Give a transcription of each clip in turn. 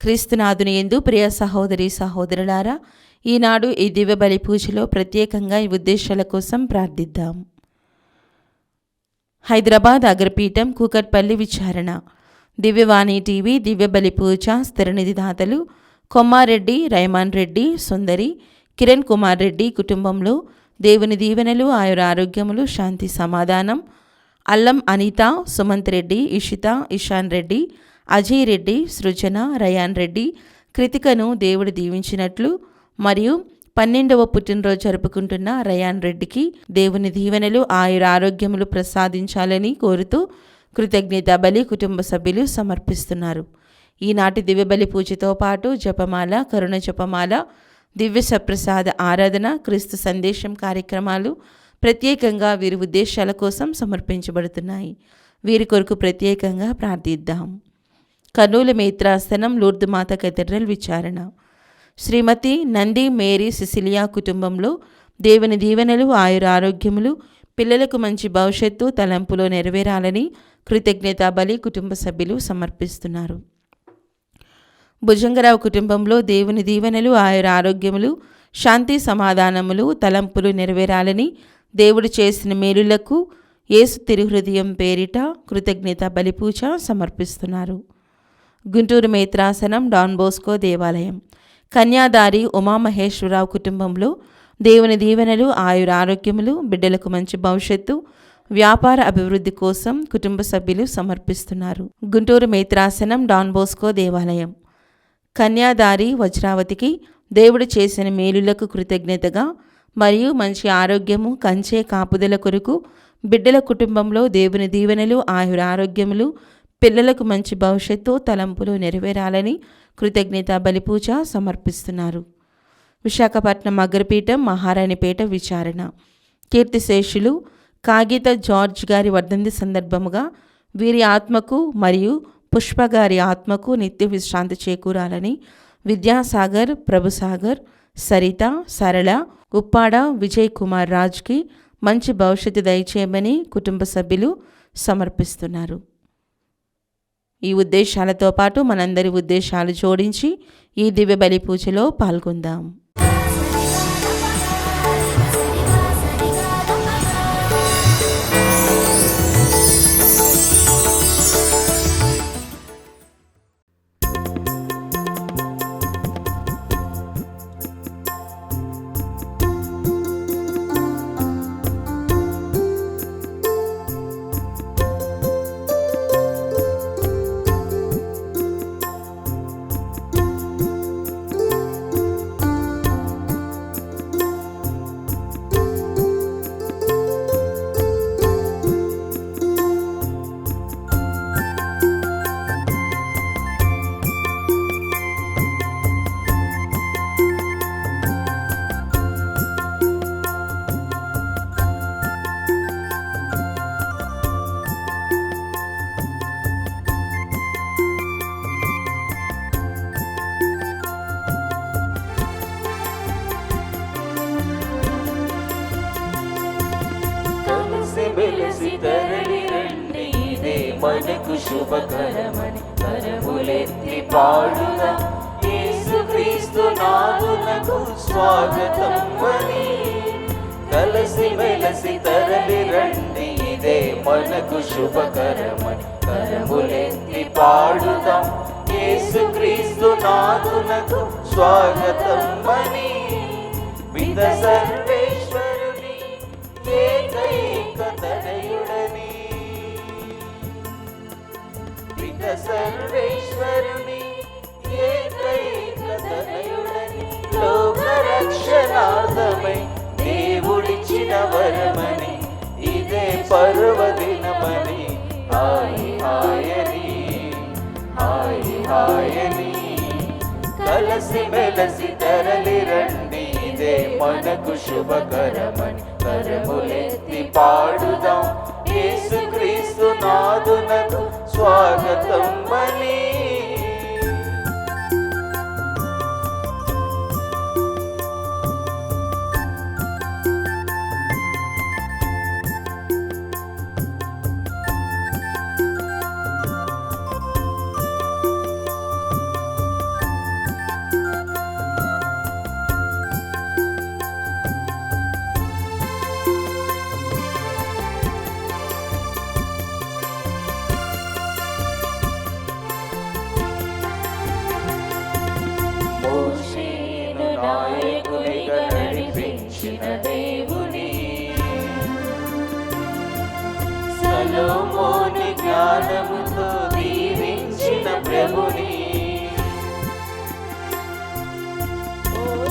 క్రీస్తునాథుని యందు ప్రియ సహోదరి సహోదరులారా, ఈనాడు ఈ దివ్య బలి పూజలో ప్రత్యేకంగా ఈ ఉద్దేశాల కోసం ప్రార్థిద్దాం. హైదరాబాద్ అగ్రపీఠం కూకట్పల్లి విచారణ. దివ్యవాణి టీవీ దివ్య బలి పూజ స్థిరనిధి దాతలు కొమ్మారెడ్డి రైమాన్ రెడ్డి, సుందరి, కిరణ్ కుమార్ రెడ్డి కుటుంబంలో దేవుని దీవెనలు, ఆయుర ఆరోగ్యములు, శాంతి సమాధానం. అల్లం అనిత, సుమంత్ రెడ్డి, ఇషిత, ఇషాన్ రెడ్డి, అజయ్ రెడ్డి, సృజన, రయాన్ రెడ్డి, కృతికను దేవుడు దీవించినట్లు మరియు 12వ పుట్టినరోజు జరుపుకుంటున్న రయాన్ రెడ్డికి దేవుని దీవెనలు, ఆయుర ఆరోగ్యములు ప్రసాదించాలని కోరుతూ కృతజ్ఞత బలి కుటుంబ సభ్యులు సమర్పిస్తున్నారు. ఈనాటి దివ్య బలి పూజతో పాటు జపమాల, కరుణ జపమాల, దివ్య సప్రసాద ఆరాధన, క్రీస్తు సందేశం కార్యక్రమాలు ప్రత్యేకంగా వీరి ఉద్దేశాల కోసం సమర్పించబడుతున్నాయి. వీరి కొరకు ప్రత్యేకంగా ప్రార్థిద్దాం. కర్నూలు మేత్రాసనం లూర్దు మాత కేథడ్రల్ విచారణ. శ్రీమతి నంది మేరీ సిసిలియా కుటుంబంలో దేవుని దీవెనలు, ఆయుర ఆరోగ్యములు, పిల్లలకు మంచి భవిష్యత్తు తలంపులో నెరవేరాలని కృతజ్ఞత బలి కుటుంబ సభ్యులు సమర్పిస్తున్నారు. భుజంగరావు కుటుంబంలో దేవుని దీవెనలు, ఆయుర ఆరోగ్యములు, శాంతి సమాధానములు తలంపులు నెరవేరాలని దేవుడు చేసిన మేలులకు యేసు తిరుహృదయం పేరిట కృతజ్ఞత బలి పూజ సమర్పిస్తున్నారు. గుంటూరు మేత్రాసనం డాన్ బోస్కో దేవాలయం. కన్యాదారి ఉమామహేశ్వరరావు కుటుంబంలో దేవుని దీవెనలు, ఆయుర ఆరోగ్యములు, బిడ్డలకు మంచి భవిష్యత్తు, వ్యాపార అభివృద్ధి కోసం కుటుంబ సభ్యులు సమర్పిస్తున్నారు. గుంటూరు మేత్రాసనం డాన్ బోస్కో దేవాలయం. కన్యాదారి వజ్రావతికి దేవుడు చేసిన మేలులకు కృతజ్ఞతగా మరియు మంచి ఆరోగ్యము, కంచే కాపుదల కొరకు బిడ్డల కుటుంబంలో దేవుని దీవెనలు, ఆయుర ఆరోగ్యములు, పిల్లలకు మంచి భవిష్యత్తు తలంపులు నెరవేరాలని కృతజ్ఞత బలిపూజ సమర్పిస్తున్నారు. విశాఖపట్నం అగ్రపీఠం మహారాణిపేట విచారణ. కీర్తిశేషులు కాగిత జార్జ్ గారి వర్ధంతి సందర్భముగా వీరి ఆత్మకు మరియు పుష్ప గారి ఆత్మకు నిత్య విశ్రాంతి చేకూరాలని విద్యాసాగర్, ప్రభుసాగర్, సరిత, సరళ, ఉప్పాడ విజయ్ కుమార్ రాజ్కి మంచి భవిష్యత్తు దయచేయమని కుటుంబ సభ్యులు సమర్పిస్తున్నారు. ఈ ఉద్దేశాలతో పాటు మనందరి ఉద్దేశాలు జోడించి ఈ దివ్య బలి పూజలో పాల్గొందాం. వెలసి తరలి రండి, ఇదే మనకు శుభకరమని కరములెత్తి పాడుదా, యేసుక్రీస్తు నాదునకు స్వాగతం అని. కలిసి వెలసి తరలి రండి, ఇదే మనకు శుభకరమని కరములెత్తి పాడుదా, యేసుక్రీస్తు నాదునకు స్వాగతం అని. విద సర్వేశ్వరుని ఏకైక తనయుడని, విద సర్వేశ్వరుని ఏకైక తనయుడని, లోక రక్షణార్థమై దేవుడిచ్చిన వరమని, ఇదే పర్వదినమని హాయి హాయని, హాయి హాయని. కలసి మెలసి తరలి రండి, ఇదే మనకు శుభకరమని కరములెత్తి పాడుదాం, యేసుక్రీస్తు నాదునకు స్వాగతం అని. సొలొమోను జ్ఞానముతో దీవించిన ప్రభుని,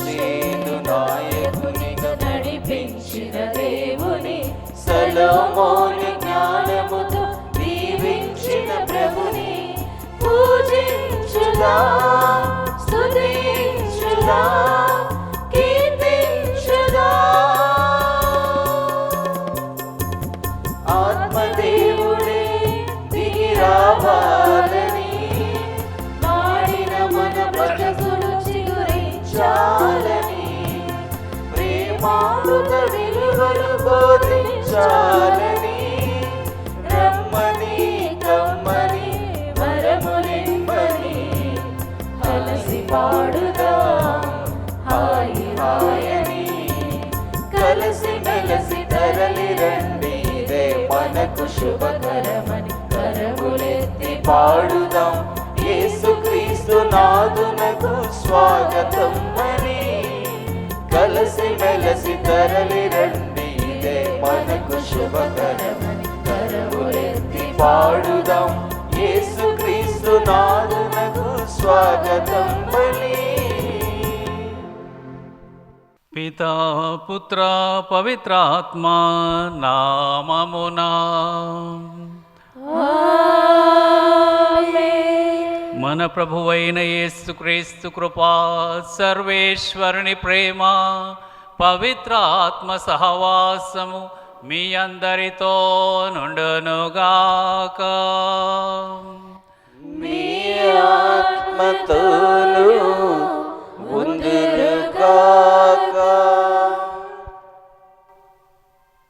సేతు నాయకునిగా నడిపించిన దేవుని, సొలొమోను జ్ఞానముతో దీవించిన ప్రభుని పూజించుదా, స్తుతించుదా, కీర్తించుదా. ఆత్మదేవుడే దిగి రావాలని, మాడిన మన బ్రతుకులు చిగురించాలని, ప్రేమామృత విలువలు బోధించాలని, రమ్మని కమ్మని వరములిమ్మని కలసి పాడుదాం హాయి హాయని. కలసి మెలసి తరలి రండి, ఇదే మనకు శుభకరమని కరములెత్తి పాడుదాం. యేసుక్రీస్తు నాదునకు స్వాగతం అని, కలసి మెలసి తరలి రండి, ఇదే మనకు శుభకరమని కరములెత్తి పాడుదాం. యేసుక్రీస్తు నాదునకు స్వాగతం బలి. పితా పుత్ర పవిత్రాత్మ నామమునా మన ప్రభువైన యేసుక్రీస్తు కృపా, సర్వేశ్వరుని ప్రేమ, పవిత్ర ఆత్మ సహవాసము మీ అందరితో నుండునుగాక. మీ ఆత్మతోను ఉండునుగాక.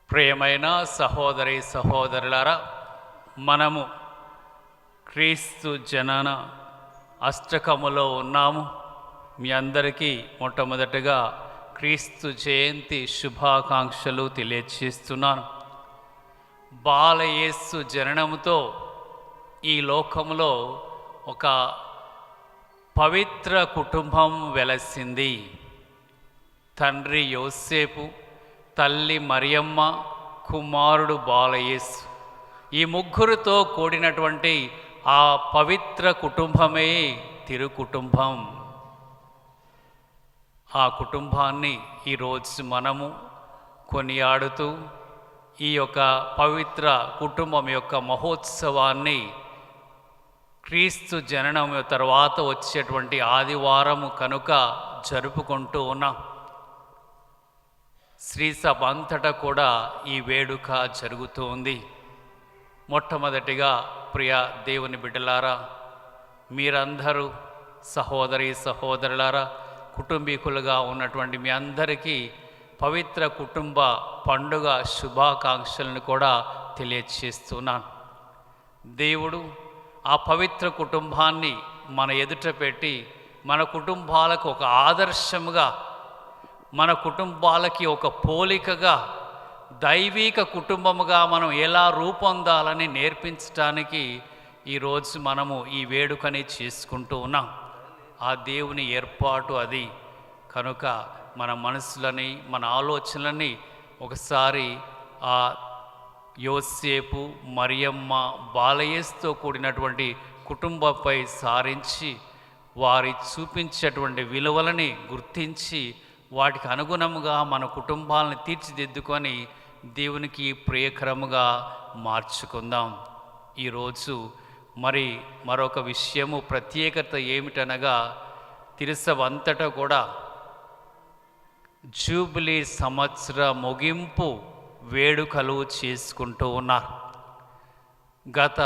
ప్రియమైన సహోదరి సహోదరులారా, మనము క్రీస్తు జనన అష్టకములో ఉన్నాము. మీ అందరికీ మొట్టమొదటిగా క్రీస్తు జయంతి శుభాకాంక్షలు తెలియజేస్తున్నాను. బాలయేసు జననముతో ఈ లోకములో ఒక పవిత్ర కుటుంబం వెలసింది. తండ్రి యోసేపు, తల్లి మరియమ్మ, కుమారుడు బాలయేసు, ఈ ముగ్గురుతో కూడినటువంటి ఆ పవిత్ర కుటుంబమే తిరుకుటుంబం. ఆ కుటుంబాన్ని ఈరోజు మనము కొనియాడుతూ ఈ యొక్క పవిత్ర కుటుంబం యొక్క మహోత్సవాన్ని క్రీస్తు జననం తర్వాత వచ్చేటువంటి ఆదివారము కనుక జరుపుకుంటూ ఉన్నాం. శ్రీసభ అంతటా కూడా ఈ వేడుక జరుగుతూ ఉంది. మొట్టమొదటిగా ప్రియ దేవుని బిడ్డలారా, మీరందరూ సహోదరి సహోదరులారా, కుటుంబీకులుగా ఉన్నటువంటి మీ అందరికీ పవిత్ర కుటుంబ పండుగ శుభాకాంక్షలను కూడా తెలియచేస్తున్నాను. దేవుడు ఆ పవిత్ర కుటుంబాన్ని మన ఎదుట పెట్టి మన కుటుంబాలకు ఒక ఆదర్శముగా, మన కుటుంబాలకి ఒక పోలికగా, దైవిక కుటుంబముగా మనం ఎలా రూపొందాలని నేర్పించడానికి ఈరోజు మనము ఈ వేడుకని చేసుకుంటూ ఉన్నాం. ఆ దేవుని ఏర్పాటు అది. కనుక మన మనసులని, మన ఆలోచనలని ఒకసారి ఆ యోసేపు, మరియమ్మ, బాలయేసుతో కూడినటువంటి కుటుంబంపై సారించి వారి చూపించేటువంటి విలువలని గుర్తించి వాటికి అనుగుణముగా మన కుటుంబాలను తీర్చిదిద్దుకొని దేవునికి ప్రియకరముగా మార్చుకుందాం. ఈరోజు మరొక విషయము ప్రత్యేకత ఏమిటనగా, తిరుసభ అంతటా కూడా జూబిలీ సంవత్సర ముగింపు వేడుకలు చేసుకుంటూ ఉన్నారు. గత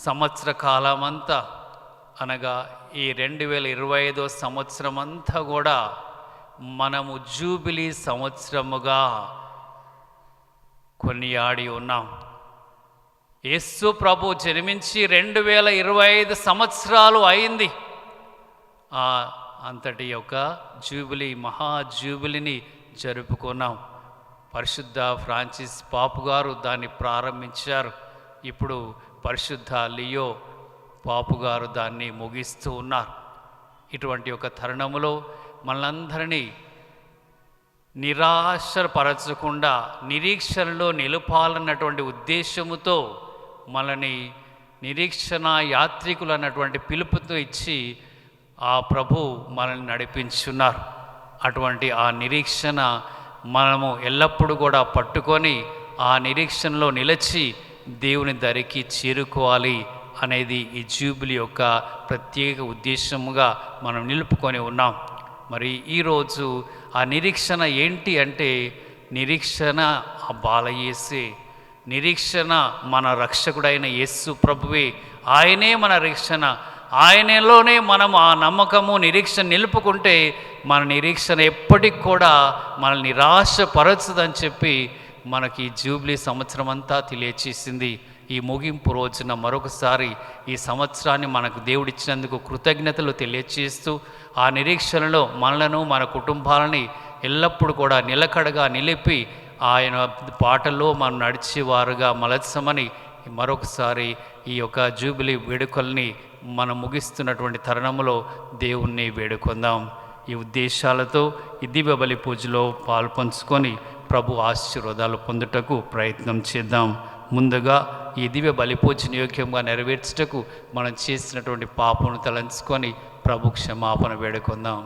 సంవత్సర కాలమంతా అనగా ఈ 2025 సంవత్సరం అంతా కూడా మనము జూబిలీ సంవత్సరముగా కొనియాడి ఉన్నాం. యేసు ప్రభు జన్మించి 2025 సంవత్సరాలు అయింది. అంతటి యొక్క జూబిలీ, మహాజూబిలీని జరుపుకున్నాం. పరిశుద్ధ ఫ్రాన్సిస్ పాపు గారు దాన్ని ప్రారంభించారు. ఇప్పుడు పరిశుద్ధ లియో పాపు గారు దాన్ని ముగిస్తూ ఉన్నారు. ఇటువంటి ఒక తరుణములో మనందరినీ నిరాశపరచకుండా నిరీక్షణలో నిలపాలన్నటువంటి ఉద్దేశముతో మనని నిరీక్షణ యాత్రికులు అన్నటువంటి పిలుపుతో ఇచ్చి ఆ ప్రభు మనల్ని నడిపించున్నారు. అటువంటి ఆ నిరీక్షణ మనము ఎల్లప్పుడూ కూడా పట్టుకొని ఆ నిరీక్షణలో నిలిచి దేవుని దరికి చేరుకోవాలి అనేది ఈ జూబిలీ యొక్క ప్రత్యేక ఉద్దేశముగా మనం నిలుపుకొని ఉన్నాం. మరి ఈరోజు ఆ నిరీక్షణ ఏంటి అంటే, నిరీక్షణ ఆ బాలయేసే, నిరీక్షణ మన రక్షకుడైన యేసు ప్రభువే. ఆయనే మన రక్షణ, ఆయనలోనే మనం ఆ నమ్మకము నిరీక్షణ నిలుపుకుంటే మన నిరీక్షణ ఎప్పటికి కూడా మనల్ని నిరాశపరచదని చెప్పి మనకి జూబ్లీ సంవత్సరం అంతా తెలియచేసింది. ఈ ముగింపు రోజున మరొకసారి ఈ సంవత్సరాన్ని మనకు దేవుడిచ్చినందుకు కృతజ్ఞతలు తెలియచేస్తూ ఆ నిరీక్షణలో మనలను మన కుటుంబాలని ఎల్లప్పుడూ కూడా నిలకడగా నిలిపి ఆయన పాటల్లో మనం నడిచేవారుగా మలచమని మరొకసారి ఈ యొక్క జూబిలీ వేడుకల్ని మనం ముగిస్తున్నటువంటి తరుణంలో దేవుణ్ణి వేడుకుందాం. ఈ ఉద్దేశాలతో ఈ దివ్య బలి పూజలో పాల్పంచుకొని ప్రభు ఆశీర్వాదాలు పొందుటకు ప్రయత్నం చేద్దాం. ముందుగా ఈ దివ్య బలి పూజను యోగ్యంగా నెరవేర్చుటకు మనం చేసినటువంటి పాపను తలంచుకొని ప్రభు క్షమాపణ వేడుకుందాం.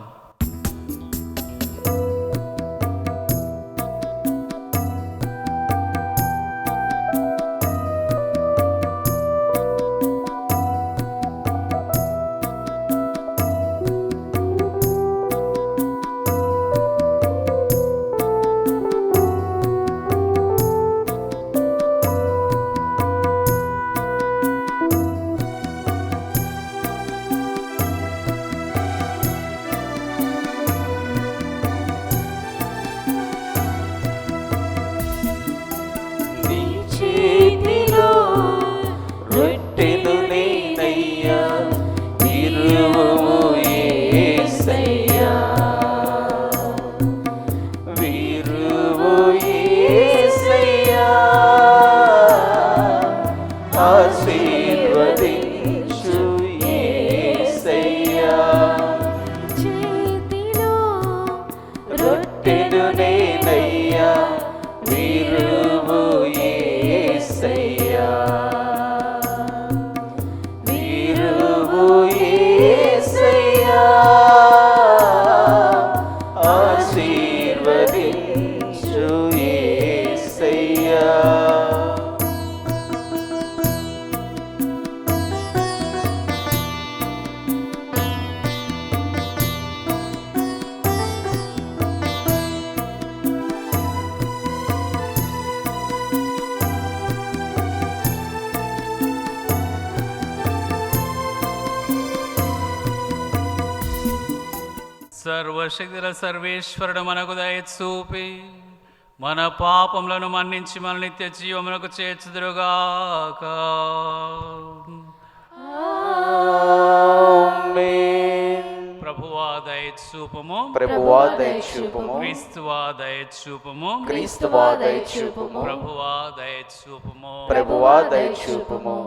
సర్వశక్తుల సర్వేశ్వరుడు మనకు దయచూపి మన పాపములను మన్నించి మన నిత్య జీవమునకు చేర్చుదురుగాక. ప్రభువా దయచూపము, ప్రభువా దయచూపము, క్రీస్తువా దయచూపము, క్రీస్తువా దయచూపము, ప్రభువా దయచూపము, ప్రభువా దయచూపము.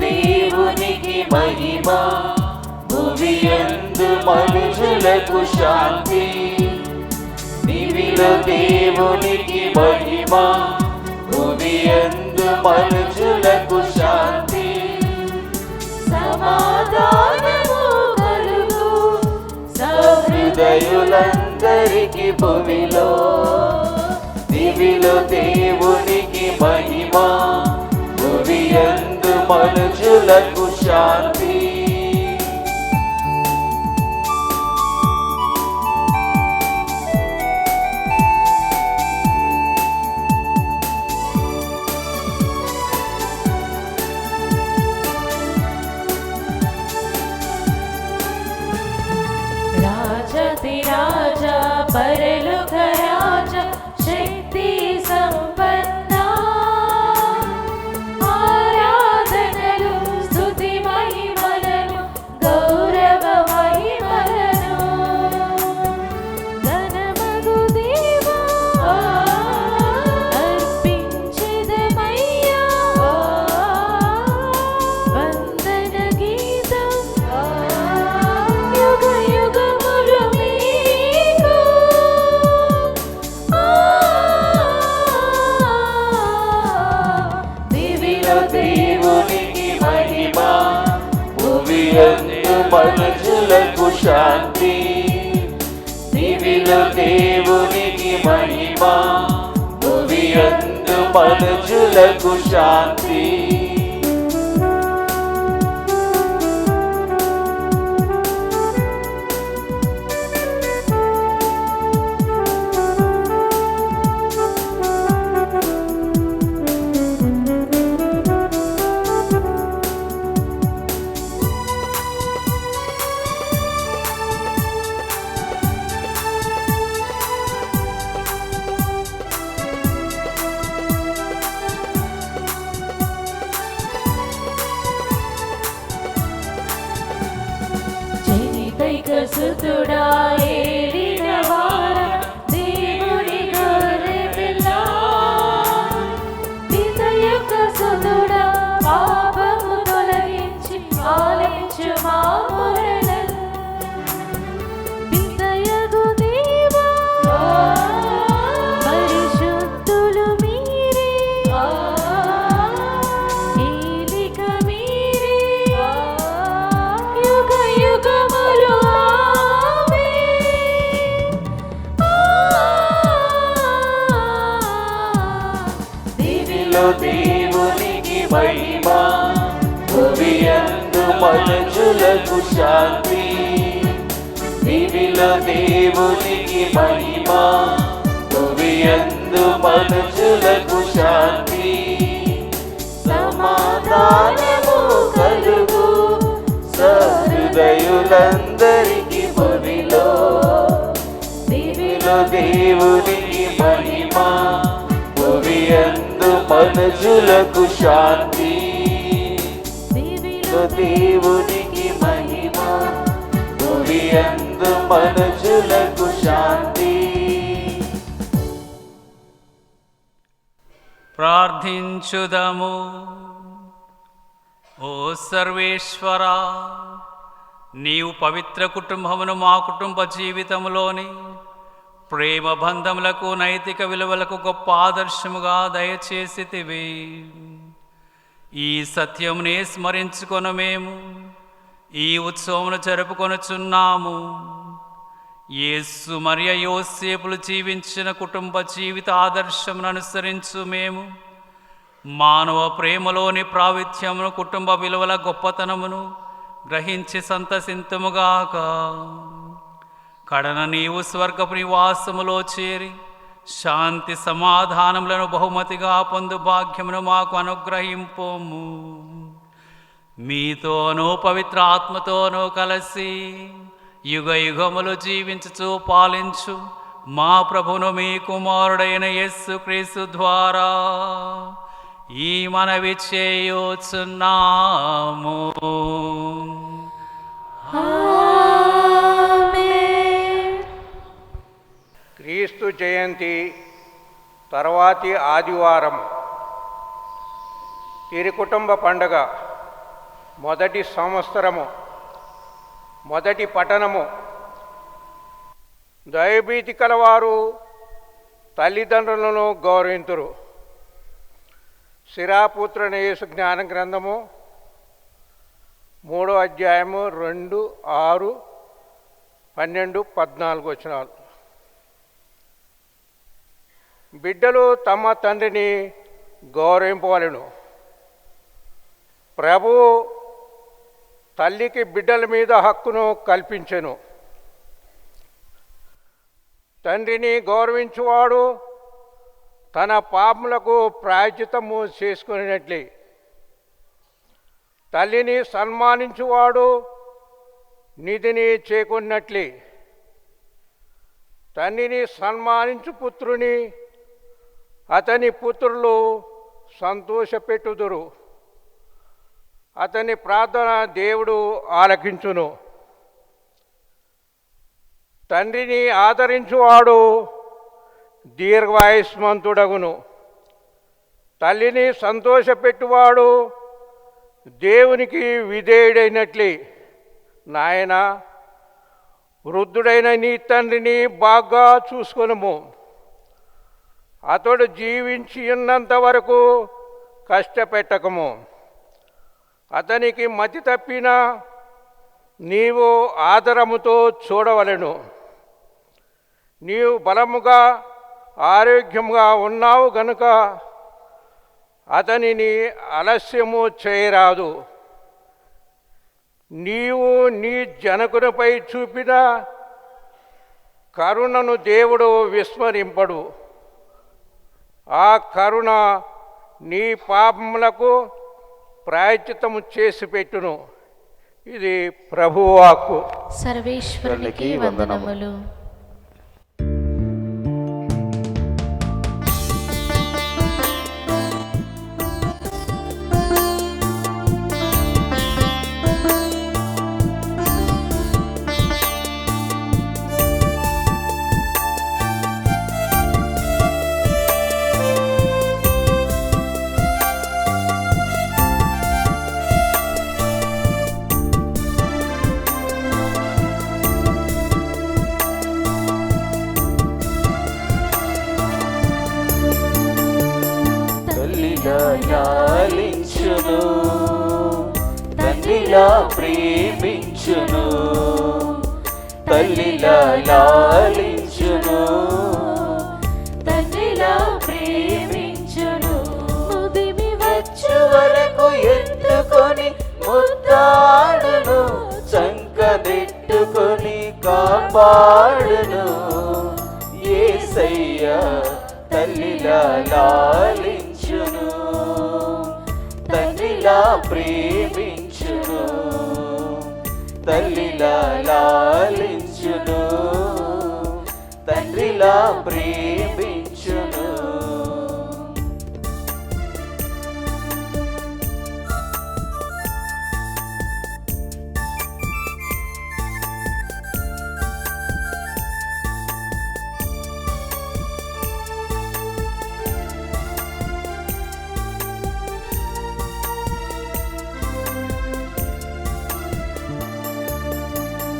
దేవునికి మహిమ, భువియందు మనుషులకు శాంతి. దివిలో దేవునికి మహిమ, భువియందు మనుషులకు శాంతి. సమాధానము కలుగు సహృదయులందరికి భూమిలో. దివిలో దేవునికి మహిమ, భువియందు మనుషులకు శాంతి. రాజా పరలోక రాజా మనుషులకు శాంతి. దివిలో దేవునికి మహిమ, భువి యందు మనుషులకు శాంతి. సుతుడా ఏలిన వార దేవుని గొర్రె పిల్ల, పిత యొక్క సుతుడా పాపము తొలగించి ఆలించు మా మొరలను. పితయగు దేవా పరిశుద్ధులు మీరే, ఏలిక మీరే, యుగ యుగములు దేవునికి మహిమ, భువి యందు మనుషులకు శాంతి. దివిలో దేవునికి మహిమ, భువి యందు మనుషులకు శాంతి. సమాధానము కలుగు సహృదయులందరికీ భువిలో. దివిలో దేవునికి మహిమ, భువి యందు మనుషులకు శాంతి. దేవునికి మహిమ, భువి యందు మనుషులకు శాంతి. ప్రార్థించుదము. ఓ సర్వేశ్వరా, నీవు పవిత్ర కుటుంబమును మా కుటుంబ జీవితంలోని ప్రేమ బంధములకు నైతిక విలువలకు గొప్ప ఆదర్శముగా దయచేసితివి. ఈ సత్యమునే స్మరించుకొన మేము ఈ ఉత్సవమును జరుపుకొనుచున్నాము. యేసు మరియ యోసేపులు జీవించిన కుటుంబ జీవిత ఆదర్శమును అనుసరించు మేము మానవ ప్రేమలోని ప్రావిత్యమును, కుటుంబ విలువల గొప్పతనమును గ్రహించి సంతసింతుముగాక. కడన నీవు స్వర్గపు నివాసములో చేరి శాంతి సమాధానములను బహుమతిగా పొందు భాగ్యమును మాకు అనుగ్రహింపోము. మీతోనూ పవిత్ర ఆత్మతోనూ కలిసి యుగ యుగములు జీవించుచు పాలించు మా ప్రభును మీ కుమారుడైన యేసు క్రీస్తు ద్వారా ఈ మనవి చేయుచున్నాము. క్రీస్తు జయంతి తర్వాతి ఆదివారం తిరుకుటుంబ పండుగ మొదటి సంవత్సరము మొదటి పఠనము. దైవభీతి కలవారు తల్లిదండ్రులను గౌరవింతురు. శిరాపుత్రుని యేసు జ్ఞాన గ్రంథము 3వ అధ్యాయము 2, 6, 12, 14 వచనాలు. బిడ్డలు తమ తండ్రిని గౌరవింపవలెను. ప్రభువు తల్లికి బిడ్డల మీద హక్కును కల్పించెను. తండ్రిని గౌరవించువాడు తన పాపములకు ప్రాయశ్చిత్తము చేసుకునేట్లే, తల్లిని సన్మానించువాడు నిధిని చేకున్నట్లే. తండ్రిని సన్మానించు పుత్రుని అతని పుత్రులు సంతోషపెట్టుదురు. అతని ప్రార్థన దేవుడు ఆలకించును. తండ్రిని ఆదరించువాడు దీర్ఘాయుష్మంతుడగును. తల్లిని సంతోషపెట్టువాడు దేవునికి విధేయుడైనట్లే. నాయన, వృద్ధుడైన నీ తండ్రిని బాగా చూసుకొనుము. అతడు జీవించి ఉన్నంత వరకు కష్టపెట్టకము. అతనికి మతి తప్పినా నీవు ఆదరముతో చూడవలెను. నీవు బలముగా ఆరోగ్యముగా ఉన్నావు గనుక అతనిని ఆలస్యము చేయరాదు. నీవు నీ జనకునిపై చూపిన కరుణను దేవుడు విస్మరింపడు. ఆ కరుణ నీ పాపములకు ప్రాయశ్చిత్తము చేసి పెట్టును. ఇది ప్రభువాక్కు. సర్వేశ్వరునికి వందనములు. లాలించును, తండ్రిలా ప్రేమించును. తల్లిలా లాలించును, తండ్రిలా ప్రేమించును. ముదిమి వచ్చు వరకు ఎత్తుకొని ముద్దాడును, చంకనెట్టుకొని కాపాడును. యేసయ్యా తల్లిలా లాలించును, తండ్రిలా ప్రేమించును. తల్లిలా లాలించును, తండ్రిలా ప్రేమించును.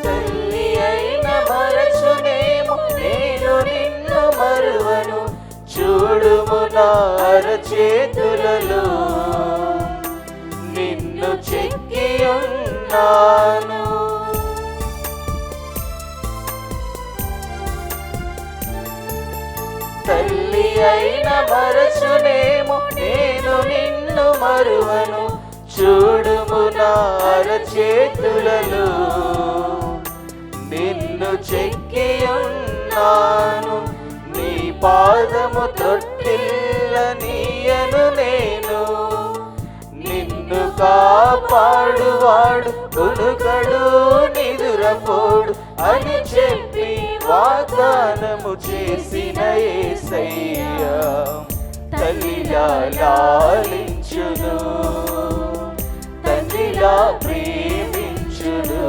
తల్లి అయిన మరచునేమో నేను నిన్ను మరువను. చూడుము నా అరచేతులలో నిన్ను చెక్కి ఉన్నాను. తల్లి అయిన మరచునేమో నేను నిన్ను మరువను. చూడుము నా అరచేతులలో నిన్ను చెక్కి ఉన్నాను. నీ పాదము త్రొట్టిల్లనీయను నేను. నిన్ను కాపాడువాడు కొనుకడు నిదురపోడు అని చెప్పి వాగ్దానము చేసిన యేసయ్యా తల్లిలా లాలించును, తండ్రిలా ప్రేమించును.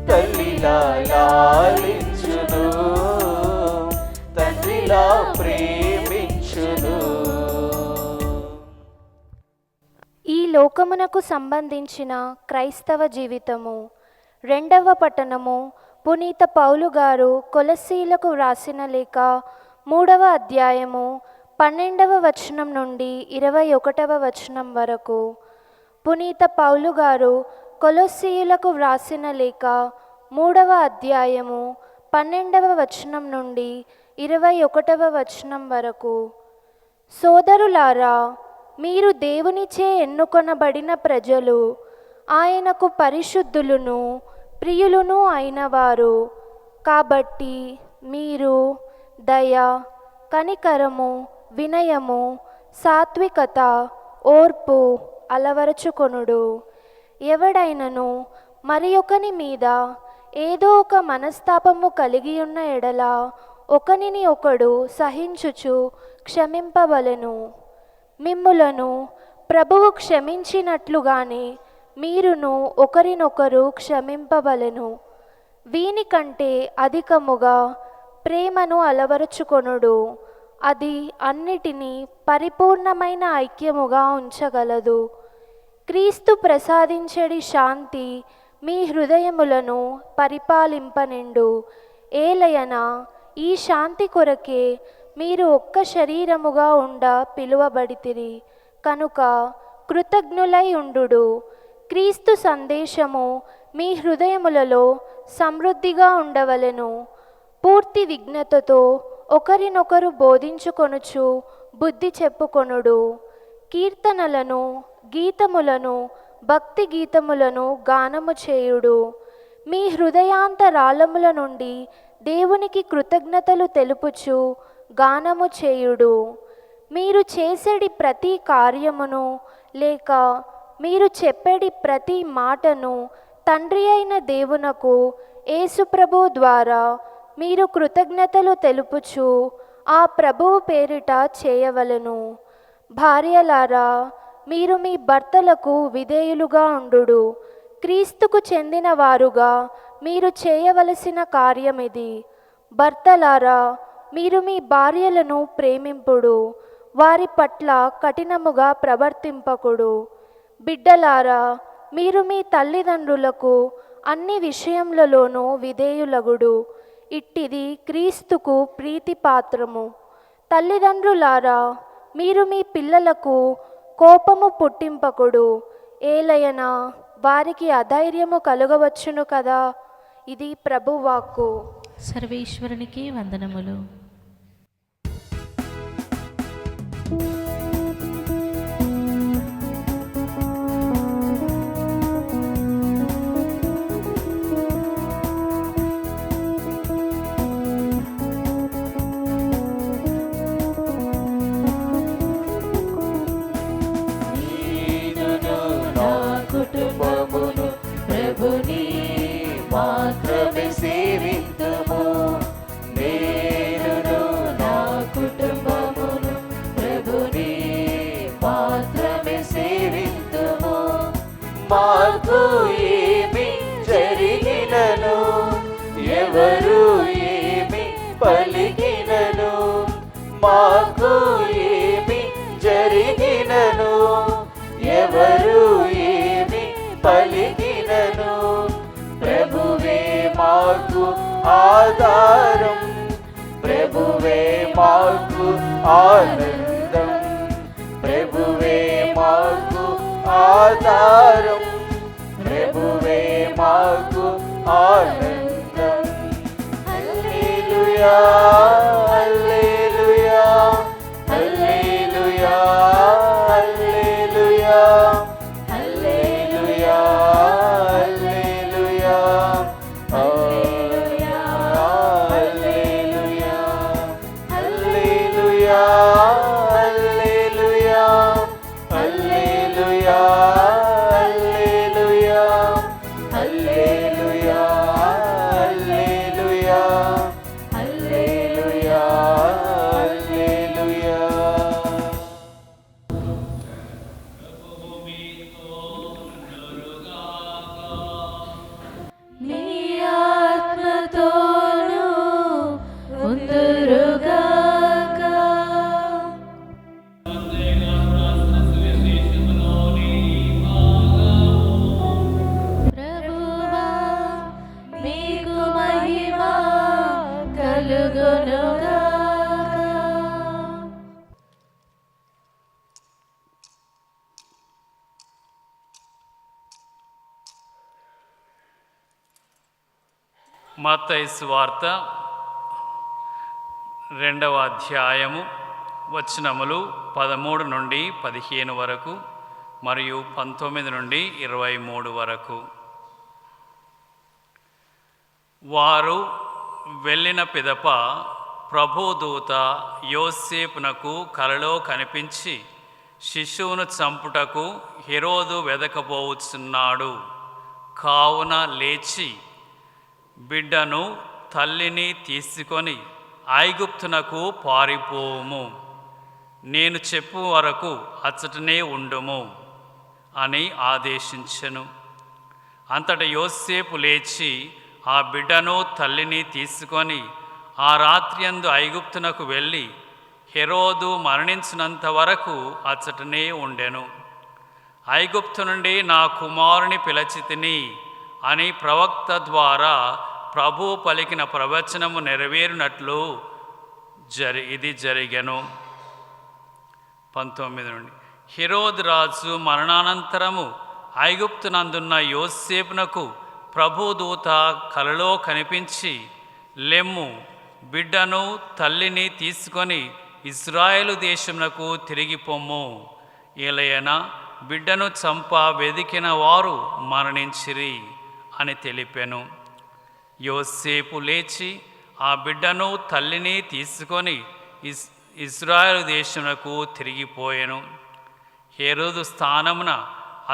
తల్లిలా లాలించును, తండ్రిలా ప్రేమించును. ఈ లోకమునకు సంబంధించిన క్రైస్తవ జీవితము 2వ పట్టణము పునీత పౌలు గారు కొలస్సీలకు వ్రాసిన లేఖ 3వ అధ్యాయము 12వ వచనం నుండి 21వ వచనం వరకు. పునీత పౌలు గారు కొలస్సీయులకు వ్రాసిన లేఖ 3వ అధ్యాయము 12వ వచనం నుండి 21వ వచనం వరకు. సోదరులారా, మీరు దేవునిచే ఎన్నుకొనబడిన ప్రజలు, ఆయనకు పరిశుద్ధులును ప్రియులును అయినవారు. కాబట్టి మీరు దయ, కనికరము, వినయము, సాత్వికత, ఓర్పు అలవరచుకొనుడు. ఎవడైనను మరి ఒకని మీద ఏదో ఒక మనస్తాపము కలిగి ఉన్న ఎడల ఒకనిని ఒకడు సహించుచు క్షమింపవలెను. మిమ్ములను ప్రభువు క్షమించినట్లుగానే మీరును ఒకరినొకరు క్షమింపవలెను. వీనికంటే అధికముగా ప్రేమను అలవరుచుకొనుడు. అది అన్నిటినీ పరిపూర్ణమైన ఐక్యముగా ఉంచగలదు. క్రీస్తు ప్రసాదించెడి శాంతి మీ హృదయములను పరిపాలింపనిండు. ఏలయనా ఈ శాంతి కొరకే మీరు ఒక్క శరీరముగా ఉండ పిలువబడితిరి. కనుక కృతజ్ఞులై ఉండుడు. క్రీస్తు సందేశము మీ హృదయములలో సమృద్ధిగా ఉండవలెను. పూర్తి విజ్ఞతతో ఒకరినొకరు బోధించుకొనుచు బుద్ధి చెప్పుకొనుడు. కీర్తనలను, గీతములను, భక్తి గీతములను గానము చేయుడు. మీ హృదయాంతరాళముల నుండి దేవునికి కృతజ్ఞతలు తెలుపుచు గానము చేయుడు. మీరు చేసేడి ప్రతి కార్యమును లేక మీరు చెప్పేడి ప్రతి మాటను తండ్రి అయిన దేవునకు యేసుప్రభు ద్వారా మీరు కృతజ్ఞతలు తెలుపుచు ఆ ప్రభువు పేరిట చేయవలెను. భార్యలారా, మీరు మీ భర్తలకు విధేయులుగా ఉండుడు. క్రీస్తుకు చెందిన వారుగా మీరు చేయవలసిన కార్యమిది. భర్తలారా, మీరు మీ భార్యలను ప్రేమింపుడు, వారి పట్ల కఠినముగా ప్రవర్తింపకుడు. బిడ్డలారా, మీరు మీ తల్లిదండ్రులకు అన్ని విషయములలోనూ విధేయులగుడు. ఇట్టిది క్రీస్తుకు ప్రీతిపాత్రము. తల్లిదండ్రులారా, మీరు మీ పిల్లలకు కోపము పుట్టింపకుడు, ఏలయనా వారికి అధైర్యము కలుగవచ్చును కదా. ఇది ప్రభువాక్కు. సర్వేశ్వరునికి వందనములు. కుటుంబమును ప్రభుని మాత్రమే సేవింతుము. నేనును నా కుటుంబమును ప్రభుని మాత్రమే సేవింతుము. మాకు ఏమి జరిగినను, ఎవరు ఏమి పలికినను, మాకు ఏమి జరిగినను, ఎవరు ఏమి పలికినను, ప్రభువే మాకు ఆధారం, ప్రభువే మాకు ఆనందం, ప్రభువే మాకు ఆధారం, ప్రభువే మాకు ఆనందం. హల్లెలూయా, హల్లెలూయా, హల్లెలూయా, హల్లెలూయా, హల్లెలూయా, హల్లెలూయా, హల్లెలూయా, హల్లెలూయా, హల్లెలూయా, హల్లెలూయా, హల్లెలూయా, హల్లెలూయా, హల్లెలూయా, హల్లెలూయా, హల్లెలూయా, హల్లెలూయా. నీ ఆత్మతోను ఉందురుగాక. ప్రభువా, మీకు మహిమ కలుగునుగాక. మత్తయి సువార్త 2వ అధ్యాయము వచనములు 13 నుండి 15 వరకు మరియు 19 నుండి 23 వరకు. వారు వెళ్ళిన పిదప ప్రభుదూత యోసేపునకు కలలో కనిపించి, శిశువును చంపుటకు హెరోదు వెదకబోచున్నాడు, కావున లేచి బిడ్డను తల్లిని తీసుకొని ఐగుప్తునకు పారిపోవుము, నేను చెప్పు వరకు అచ్చటనే ఉండుము అని ఆదేశించెను. అంతట యోసేపు లేచి ఆ బిడ్డను తల్లిని తీసుకొని ఆ రాత్రియందు ఐగుప్తునకు వెళ్ళి హెరోదు మరణించినంత వరకు అచ్చటనే ఉండెను. ఐగుప్తు నుండి నా కుమారుని పిలచితిని అని ప్రవక్త ద్వారా ప్రభువు పలికిన ప్రవచనము నెరవేరినట్లు ఇది జరిగెను. 19 నుండి హెరోదు రాజు మరణానంతరము ఐగుప్తునందున్న యోసేపునకు ప్రభుదూత కలలో కనిపించి, లెమ్ము, బిడ్డను తల్లిని తీసుకొని ఇజ్రాయేలు దేశమునకు తిరిగి పొమ్ము. ఏలయన బిడ్డను చంప వెదికిన వారు మరణించిరి అని తెలిపెను. యోసేపు లేచి ఆ బిడ్డను తల్లిని తీసుకొని ఇజ్రాయేలు దేశమునకు తిరిగిపోయెను. హేరోదు స్థానమున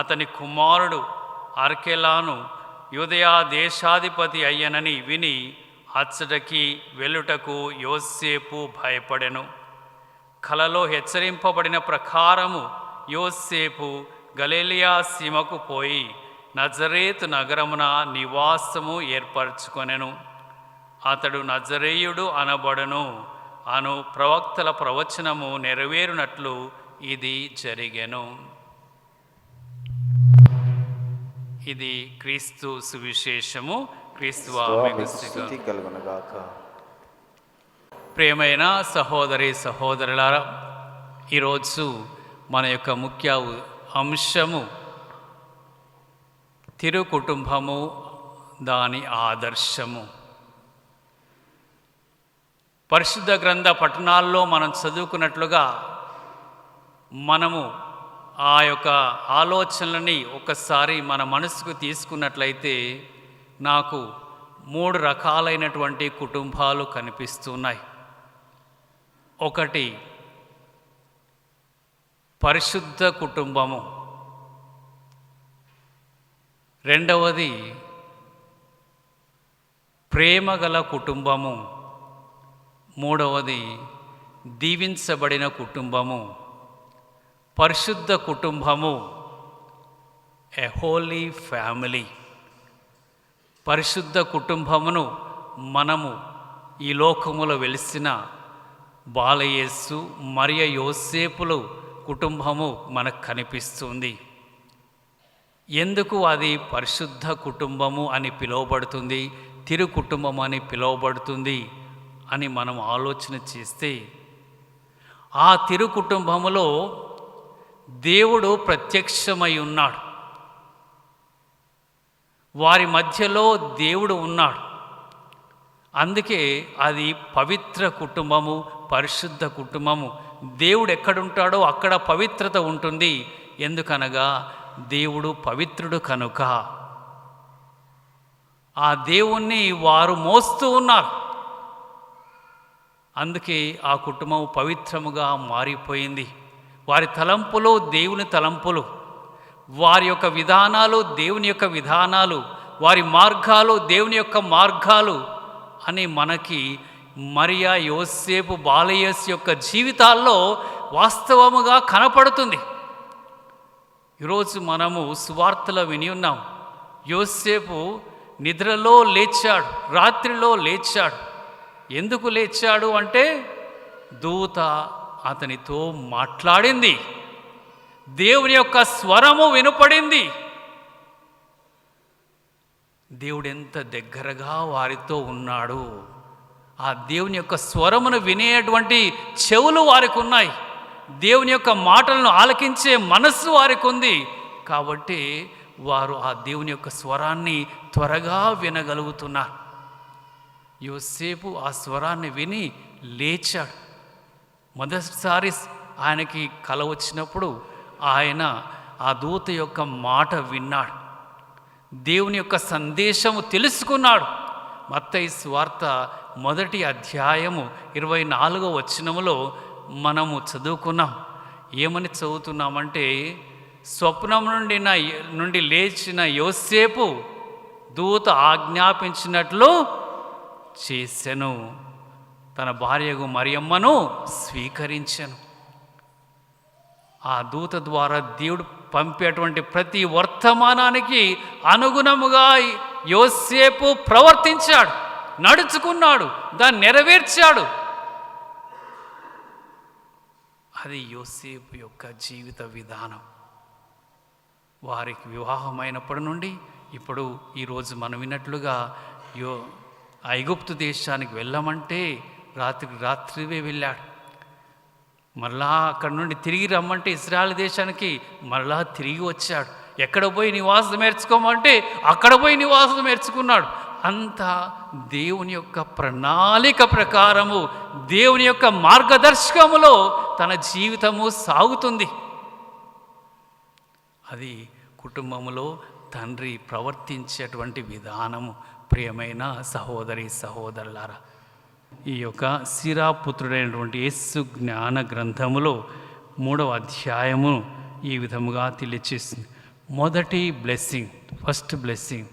అతని కుమారుడు అర్కెలాను యూదయా దేశాధిపతి అయ్యనని విని అచ్చటకి వెళ్ళుటకు యోసేపు భయపడెను. కలలో హెచ్చరింపబడిన ప్రకారము యోసేపు గలిలయ సీమకు పోయి నజరేతు నగరమున నివాసము ఏర్పరచుకొనెను. అతడు నజరేయుడు అనబడును అను ప్రవక్తల ప్రవచనము నెరవేరునట్లు ఇది జరిగెను. ఇది క్రీస్తు సువిశేషము. క్రీస్తువా మీకు స్తుతి కలుగునుగాక. ప్రియమైన సహోదరి సహోదరులారా, ఈరోజు మన యొక్క ముఖ్య అంశము తిరు కుటుంబము, దాని ఆదర్శము. పరిశుద్ధ గ్రంథ పఠనాల్లో మనం చదువుకున్నట్లుగా మనము ఆ యొక్క ఆలోచనలని ఒకసారి మన మనసుకు తీసుకున్నట్లయితే నాకు 3 రకాలైనటువంటి కుటుంబాలు కనిపిస్తున్నాయి. ఒకటి పరిశుద్ధ కుటుంబము, రెండవది ప్రేమగల కుటుంబము, మూడవది దీవించబడిన కుటుంబము. పరిశుద్ధ కుటుంబము, ఎ హోలీ ఫ్యామిలీ. పరిశుద్ధ కుటుంబమును మనము ఈ లోకములో వెలిసిన బాలయేసు మరియ యోసేపులు కుటుంబము మనకు కనిపిస్తుంది. ఎందుకు అది పరిశుద్ధ కుటుంబము అని పిలువబడుతుంది, తిరు కుటుంబం అని పిలువబడుతుంది అని మనం ఆలోచన చేస్తే, ఆ తిరు కుటుంబములో దేవుడు ప్రత్యక్షమై ఉన్నాడు. వారి మధ్యలో దేవుడు ఉన్నాడు. అందుకే అది పవిత్ర కుటుంబము, పరిశుద్ధ కుటుంబము. దేవుడు ఎక్కడుంటాడో అక్కడ పవిత్రత ఉంటుంది. ఎందుకనగా దేవుడు పవిత్రుడు కనుక. ఆ దేవుణ్ణి వారు మోస్తూ ఉన్నారు. అందుకే ఆ కుటుంబం పవిత్రముగా మారిపోయింది. వారి తలంపులు దేవుని తలంపులు, వారి యొక్క విధానాలు దేవుని యొక్క విధానాలు, వారి మార్గాలు దేవుని యొక్క మార్గాలు అని మనకి మరియా యోసేపు బాలయేసు యొక్క జీవితాల్లో వాస్తవముగా కనపడుతుంది. ఈరోజు మనము సువార్తలో విని ఉన్నాం. యోసేపు నిద్రలో లేచాడు, రాత్రిలో లేచాడు. ఎందుకు లేచాడు అంటే దూత అతనితో మాట్లాడింది, దేవుని యొక్క స్వరము వినపడింది. దేవుడు ఎంత దగ్గరగా వారితో ఉన్నాడు. ఆ దేవుని యొక్క స్వరమును వినేటువంటి చెవులు వారికి ఉన్నాయి. దేవుని యొక్క మాటలను ఆలకించే మనస్సు వారికి ఉంది. కాబట్టి వారు ఆ దేవుని యొక్క స్వరాన్ని త్వరగా వినగలుగుతున్నారు. యోసేపు ఆ స్వరాన్ని విని లేచాడు. మొదటిసారి ఆయనకి కల వచ్చినప్పుడు ఆయన ఆ దూత యొక్క మాట విన్నాడు, దేవుని యొక్క సందేశము తెలుసుకున్నాడు. మత్తయి సువార్త 1వ అధ్యాయము 24వ వచనములో మనము చదువుకున్నాం. ఏమని చదువుతున్నామంటే, స్వప్నం నుండి లేచిన యోసేపు దూత ఆజ్ఞాపించినట్లు చేసెను, తన భార్యకు మరియమ్మను స్వీకరించెను. ఆ దూత ద్వారా దేవుడు పంపేటువంటి ప్రతి వర్తమానానికి అనుగుణముగా యోసేపు ప్రవర్తించాడు, నడుచుకున్నాడు, దాన్ని నెరవేర్చాడు. అది యోసేపు యొక్క జీవిత విధానం. వారికి వివాహమైనప్పటి నుండి ఇప్పుడు ఈరోజు మనం విన్నట్లుగా ఐగుప్తు దేశానికి వెళ్ళమంటే రాత్రివే వెళ్ళాడు. మరలా అక్కడి నుండి తిరిగి రమ్మంటే ఇశ్రాయేలు దేశానికి మరలా తిరిగి వచ్చాడు. ఎక్కడ పోయి నివాసం ఏర్చుకోమంటే అక్కడ పోయి నివాసం ఏర్చుకున్నాడు. అంత దేవుని యొక్క ప్రణాళిక ప్రకారము, దేవుని యొక్క మార్గదర్శకములో తన జీవితము సాగుతుంది. అది కుటుంబములో తండ్రి ప్రవర్తించేటువంటి విధానము. ప్రియమైన సహోదరి సహోదరులారా, ఈ యొక్క సిరాపుత్రుడైనటువంటి యేసు జ్ఞాన గ్రంథములో 3వ అధ్యాయము ఈ విధముగా తెలియచేస్తుంది. మొదటి బ్లెస్సింగ్, ఫస్ట్ బ్లెస్సింగ్,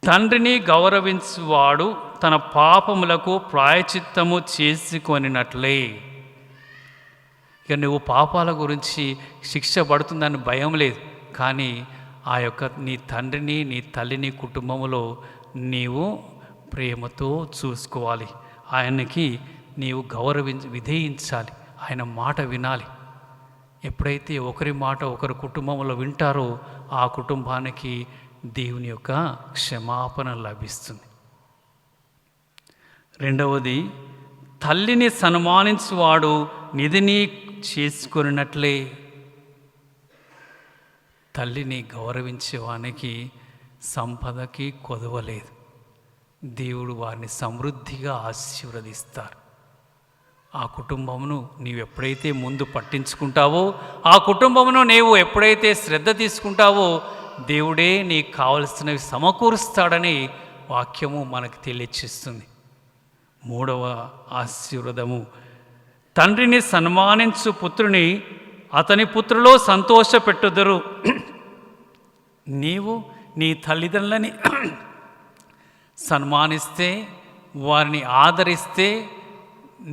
తండ్రిని గౌరవించువాడు తన పాపములకు ప్రాయచిత్తము చేసుకొనినట్లే. ఇక నువ్వు పాపాల గురించి శిక్ష పడుతుందని భయం లేదు, కానీ ఆ యొక్క నీ తండ్రిని నీ తల్లిని కుటుంబంలో నీవు ప్రేమతో చూసుకోవాలి. ఆయనకి నీవు విధేయించాలి, ఆయన మాట వినాలి. ఎప్పుడైతే ఒకరి మాట ఒకరి కుటుంబంలో వింటారో ఆ కుటుంబానికి దేవుని యొక్క క్షమాపణ లభిస్తుంది. రెండవది, తల్లిని సన్మానించువాడు నిధిని చేసుకొనినట్లే. తల్లిని గౌరవించేవానికి సంపదకి కొదవలేదు. దేవుడు వారిని సమృద్ధిగా ఆశీర్వదిస్తారు. ఆ కుటుంబమును నీవు ఎప్పుడైతే ముందు పట్టించుకుంటావో, ఆ కుటుంబమును నీవు ఎప్పుడైతే శ్రద్ధ తీసుకుంటావో, దేవుడే నీకు కావలసినవి సమకూరుస్తాడని వాక్యము మనకు తెలియచేస్తుంది. 3వ ఆశీర్వాదము, తండ్రిని సన్మానించు పుత్రుని అతని పుత్రులో సంతోషపెట్టుదురు. నీవు నీ తల్లిదండ్రులని సన్మానిస్తే, వారిని ఆదరిస్తే,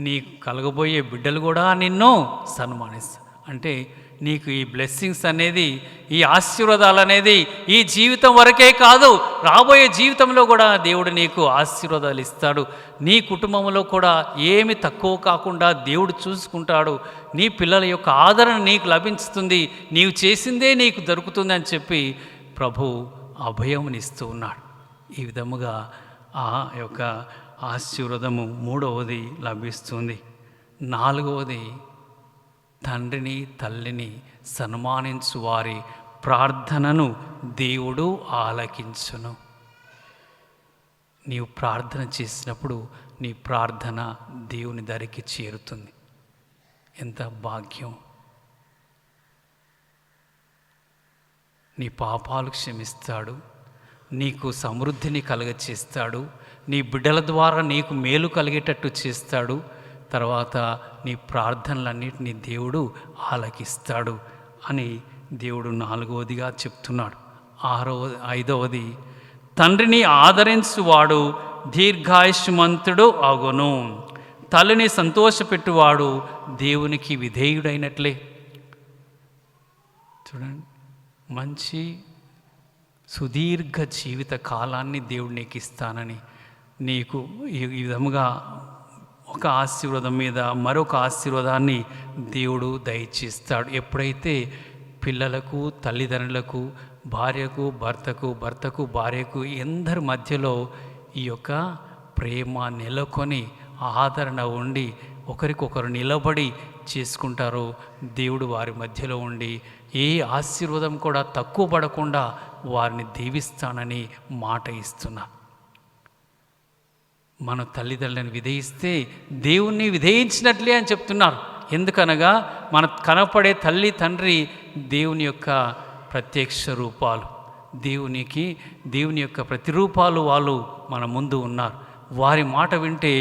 నీకు కలగబోయే బిడ్డలు కూడా నిన్ను సన్మానిస్తారు. అంటే నీకు ఈ బ్లెస్సింగ్స్ అనేది, ఈ ఆశీర్వాదాలు అనేది ఈ జీవితం వరకే కాదు, రాబోయే జీవితంలో కూడా దేవుడు నీకు ఆశీర్వాదాలు ఇస్తాడు. నీ కుటుంబంలో కూడా ఏమి తక్కువ కాకుండా దేవుడు చూసుకుంటాడు. నీ పిల్లల యొక్క ఆదరణ నీకు లభిస్తుంది, నీవు చేసిందే నీకు దొరుకుతుంది అని చెప్పి ప్రభు అభయమునిస్తూ ఉన్నాడు. ఈ విధముగా ఆ యొక్క ఆశీర్వాదము 3వది లభిస్తుంది. 4వది, తండ్రిని తల్లిని సన్మానించు వారి ప్రార్థనను దేవుడు ఆలకించును. నీవు ప్రార్థన చేసినప్పుడు నీ ప్రార్థన దేవుని దరికి చేరుతుంది. ఎంత భాగ్యం! నీ పాపాలు క్షమిస్తాడు, నీకు సమృద్ధిని కలుగచేస్తాడు, నీ బిడ్డల ద్వారా నీకు మేలు కలిగేటట్టు చేస్తాడు. తర్వాత నీ ప్రార్థనలన్నిటినీ దేవుడు ఆలకిస్తాడు అని దేవుడు 4వదిగా చెప్తున్నాడు. 5వది, తండ్రిని ఆదరించువాడు దీర్ఘాయుష్మంతుడు అగును. తల్లిని సంతోషపెట్టువాడు దేవునికి విధేయుడైనట్లే. చూడండి, మంచి సుదీర్ఘ జీవిత కాలాన్ని దేవుడు నీకు ఇస్తానని నీకు ఈ విధముగా ఒక ఆశీర్వాదం మీద మరొక ఆశీర్వాదాన్ని దేవుడు దయచేస్తాడు. ఎప్పుడైతే పిల్లలకు, తల్లిదండ్రులకు, భార్యకు, భర్తకు భార్యకు అందరి మధ్యలో ఈ యొక్క ప్రేమ నెలకొని ఆదరణ ఉండి ఒకరికొకరు నిలబడి చేసుకుంటారో, దేవుడు వారి మధ్యలో ఉండి ఏ ఆశీర్వాదం కూడా తక్కువ పడకుండా వారిని దీవిస్తానని మాట ఇస్తున్నా. మన తల్లిదండ్రులను విధేయిస్తే దేవుణ్ణి విధేయించినట్లే అని చెప్తున్నారు. ఎందుకనగా మన కనపడే తల్లి తండ్రి దేవుని యొక్క ప్రత్యక్ష రూపాలు, దేవుని యొక్క ప్రతిరూపాలు వాళ్ళు మన ముందు ఉన్నారు. వారి మాట వింటే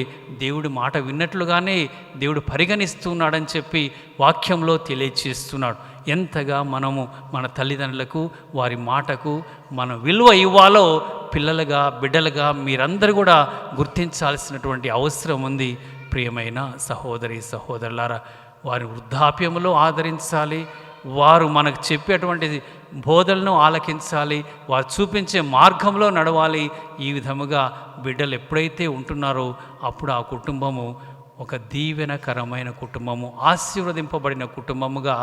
దేవుడి మాట విన్నట్లుగానే దేవుడు పరిగణిస్తున్నాడని చెప్పి వాక్యంలో తెలియచేస్తున్నాడు. ఎంతగా మనము మన తల్లిదండ్రులకు, వారి మాటకు మన విలువ ఇవ్వాలో పిల్లలుగా, బిడ్డలుగా మీరందరూ కూడా గుర్తించాల్సినటువంటి అవసరం ఉంది. ప్రియమైన సహోదరి సహోదరులారా, వారి వృద్ధాప్యంలో ఆదరించాలి, వారు మనకు చెప్పేటువంటి బోధనలను ఆలకించాలి, వారు చూపించే మార్గంలో నడవాలి. ఈ విధముగా బిడ్డలు ఎప్పుడైతే ఉంటున్నారో అప్పుడు ఆ కుటుంబము ఒక దీవెనకరమైన కుటుంబము, ఆశీర్వదింపబడిన కుటుంబముగా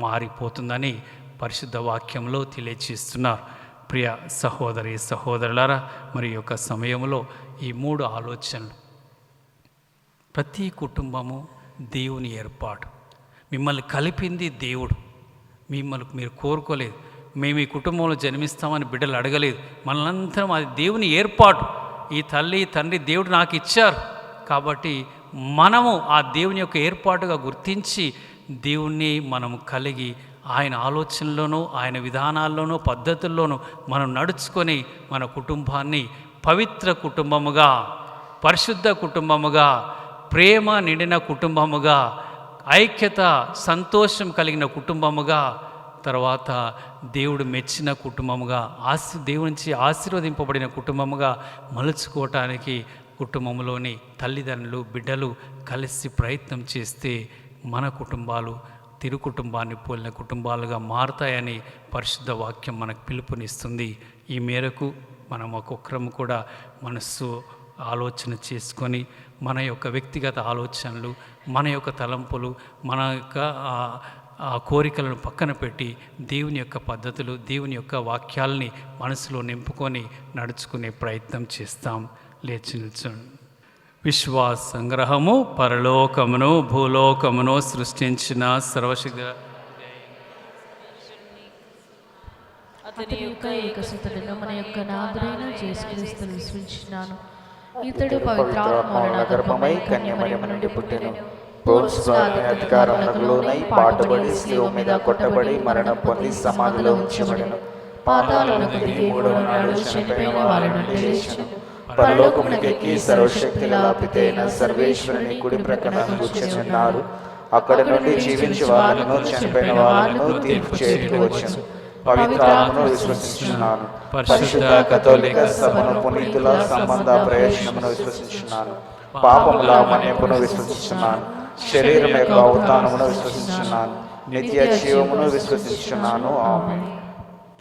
మారిపోతుందని పరిశుద్ధ వాక్యంలో తెలియచేస్తున్నారు. ప్రియ సహోదరి సహోదరులారా, మరి యొక్క సమయంలో ఈ 3 ఆలోచనలు, ప్రతి కుటుంబము దేవుని ఏర్పాటు, మిమ్మల్ని కలిపింది దేవుడు, మిమ్మల్ని మీరు కోరుకోలేదు. మేము ఈ కుటుంబంలో జన్మిస్తామని బిడ్డలు అడగలేదు. మనలందరం అది దేవుని ఏర్పాటు. ఈ తల్లి తండ్రి దేవుడు నాకు ఇచ్చారు కాబట్టి మనము ఆ దేవుని యొక్క ఏర్పాటుగా గుర్తించి దేవుణ్ణి మనము కలిగి ఆయన ఆలోచనలోనూ ఆయన విధానాల్లోనూ పద్ధతుల్లోనూ మనం నడుచుకొని మన కుటుంబాన్ని పవిత్ర కుటుంబముగా, పరిశుద్ధ కుటుంబముగా, ప్రేమ నిండిన కుటుంబముగా, ఐక్యత సంతోషం కలిగిన కుటుంబముగా, తర్వాత దేవుడు మెచ్చిన కుటుంబముగా, దేవుడి నుంచి ఆశీర్వదింపబడిన కుటుంబముగా మలుచుకోవటానికి కుటుంబంలోని తల్లిదండ్రులు బిడ్డలు కలిసి ప్రయత్నం చేస్తే మన కుటుంబాలు తిరు కుటుంబాన్ని పోలిన కుటుంబాలుగా మారుతాయని పరిశుద్ధ వాక్యం మనకు పిలుపునిస్తుంది. ఈ మేరకు మనం ఒక్కొక్కరము కూడా మనస్సు ఆలోచన చేసుకొని మన యొక్క వ్యక్తిగత ఆలోచనలు, మన యొక్క తలంపులు, మన యొక్క ఆ కోరికలను పక్కన పెట్టి దేవుని యొక్క పద్ధతులు, దేవుని యొక్క వాక్యాలని మనసులో నింపుకొని నడుచుకునే ప్రయత్నం చేస్తాం. లేచి నిల్చోండి. విశ్వాస సంగ్రహము. పరలోకమును భూలోకమును సృష్టించిన సర్వశక్తి అతని యొక్క ఏకసుతుడను మన యొక్క నాథుడైన యేసుక్రీస్తును విశ్వసించున్నాను. ఇతడు పవిత్రాత్మ గర్భమై కన్యమరియము నుండి పుట్టెను. పోన్సు అధికారములకు లోనై పాటుబడి శిలువ మీద కొట్టబడి మరణం పొంది సమాధిలో ఉంచబడెను. పాతాళమునకు దిగి మూడవ నాడు చనిపోయిన వారి నుండి లేచెను. పరలోకమునకెక్కి సర్వశక్తుల పితైన సర్వేశ్వరుని కుడి ప్రక్కన కూర్చున్నారు. అక్కడ నుండి జీవించే వారిను చనిపోయిన వారిను తీర్పు చేయుటకు వచ్చెను. పవిత్రాత్మను విశ్వసించున్నాను. పరిశుద్ధ కథోలిక సభను పునీతుల సంబంధ ప్రయోజనమును విశ్వసించున్నాను. పాపముల మన్నింపును విశ్వసించున్నాను. శరీరం యొక్క అవతానమును విశ్వసించున్నాను. నిత్య జీవమును విశ్వసించున్నాను. ఆమేన్.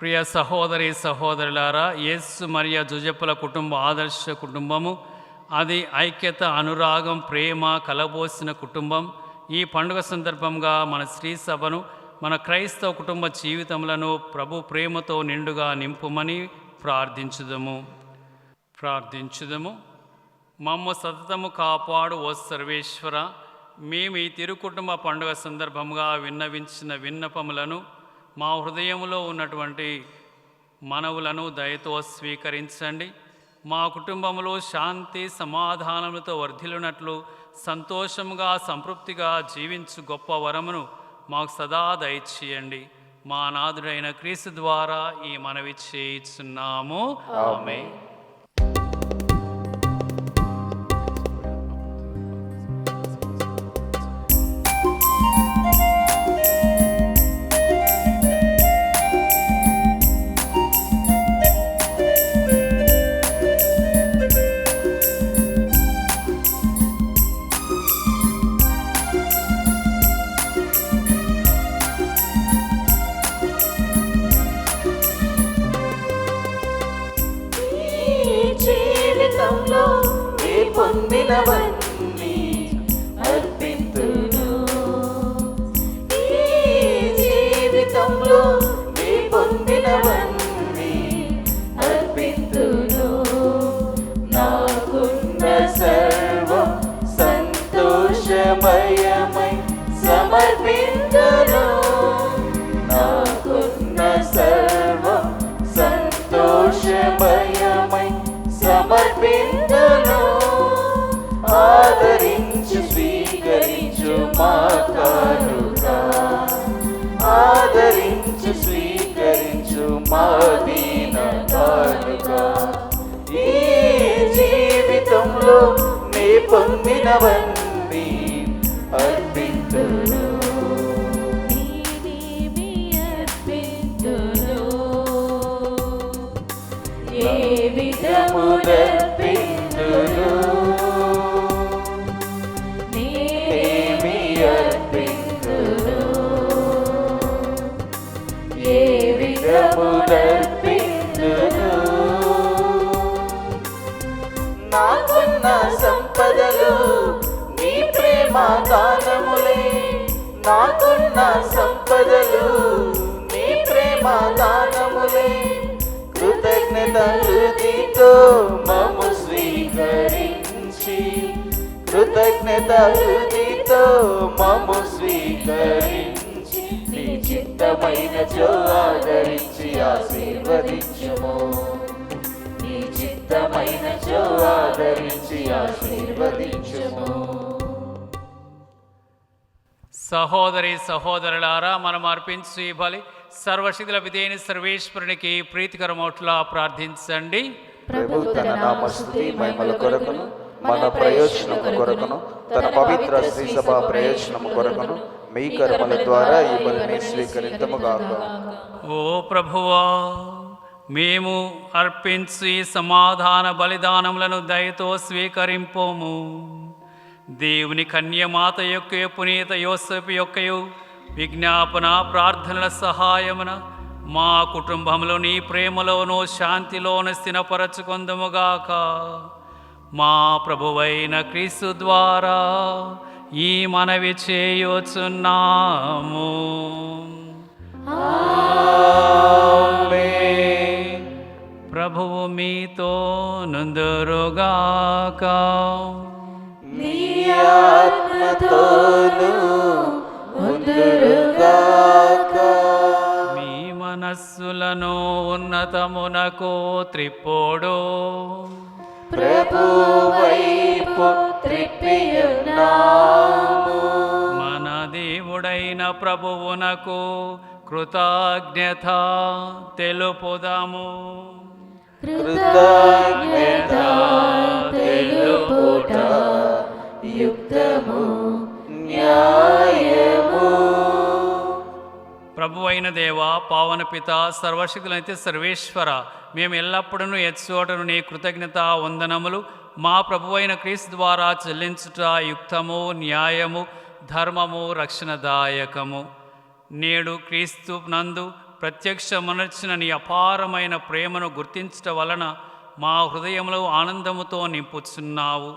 ప్రియ సహోదరి సహోదరులారా, యేసు మరియ జోజెఫ్ల కుటుంబం ఆదర్శ కుటుంబము. అది ఐక్యత, అనురాగం, ప్రేమ కలబోసిన కుటుంబం. ఈ పండుగ సందర్భంగా మన శ్రీ సభను, మన క్రైస్తవ కుటుంబ జీవితములను ప్రభు ప్రేమతో నిండుగా నింపుమని ప్రార్థించుదము. మమ్మ సతతము కాపాడు ఓ సర్వేశ్వర, మేము ఈ తిరుకుటుంబ పండుగ సందర్భంగా విన్నవించిన విన్నపములను, మా హృదయంలో ఉన్నటువంటి మనవులను దయతో స్వీకరించండి. మా కుటుంబంలో శాంతి సమాధానములతో వర్ధిల్లునట్లు సంతోషంగా సంతృప్తిగా జీవించు గొప్ప వరమును మాకు సదా దయచేయండి. మా నాథుడైన క్రీస్తు ద్వారా ఈ మనవి చేయుచున్నాము. ఆమేన్. పొందినవన్నీ అర్పింతును. ఈ జీవితంలో నీ పొందినవన్నీ అర్పింతును. నాకున్న సర్వం సంతోషమయమై సమర్పింతును. నాకున్న సర్వం సంతోషమయమై సమర్పింతును. ఆదరించు స్వీకరించు మా కానుక, ఆదరించు స్వీకరించు మా దీన కానుక. ఈ జీవితంలో నీ పొందినవన్నీ అర్పింతును. ఏ విధములర్పింతును. నాకున్న సంపదలు నీ ప్రేమ దానములే. నాకున్న సంపదలు నీ ప్రేమ దానములే. కృతజ్ఞత హృదయతో మమ్ము స్వీకరించి, కృతజ్ఞత హృదయతో మమ్ము స్వీకరించి, నీ చిత్తమైన జో ఆదరించి ఆశీర్వదించుము. సహోదరి సహోదరులారా, మనం అర్పించు ఈ బలి సర్వశక్తుల విధేయని సర్వేశ్వరునికి ప్రీతికరమౌట్లా ప్రార్థించండి. ప్రభు తన నామస్తుతి మహిమల కొరకును మన ప్రయోజనము కొరకును తన పవిత్ర శ్రీ సభ ప్రయోజనము కొరకును మీ కర్మల ద్వారా ఈ బలిని స్వీకరించముగాక. ఓ ప్రభువా, మేము అర్పించు ఈ సమాధాన బలిదానములను దయతో స్వీకరింపోము. దేవుని కన్యమాత యొక్క పునీత యోసేపు యొక్కయు విజ్ఞాపన ప్రార్థనల సహాయమున మా కుటుంబంలో నీ ప్రేమలోనూ శాంతిలోను స్థిరపరచుకొందుముగాక. మా ప్రభువైన క్రీస్తు ద్వారా ఈ మనవి చేయుచున్నాము. ప్రభువు మీతో నుందురుగాక. నీ ఆత్మతోను ఉందురుగాక. మీ మనస్సులను ఉన్నతమునకు త్రిప్పోడు. ప్రభు వైపు త్రిప్పియున్నాము. మన దేవుడైన ప్రభువునకు కృతజ్ఞత తెలుపుదాము. కృతజ్ఞత తెలుపుట యుక్తము న్యాయము. ప్రభు అయిన దేవ, పావన పిత, సర్వశక్తులైతే సర్వేశ్వర, మేము ఎల్లప్పుడూ ఎచ్చోటను నీ కృతజ్ఞత వందనములు మా ప్రభు అయిన క్రీస్తు ద్వారా చెల్లించుట యుక్తము న్యాయము ధర్మము రక్షణదాయకము. నేడు క్రీస్తు నందు ప్రత్యక్షమనర్చిన నీ అపారమైన ప్రేమను గుర్తించట వలన మా హృదయములో ఆనందముతో నింపుచున్నావు.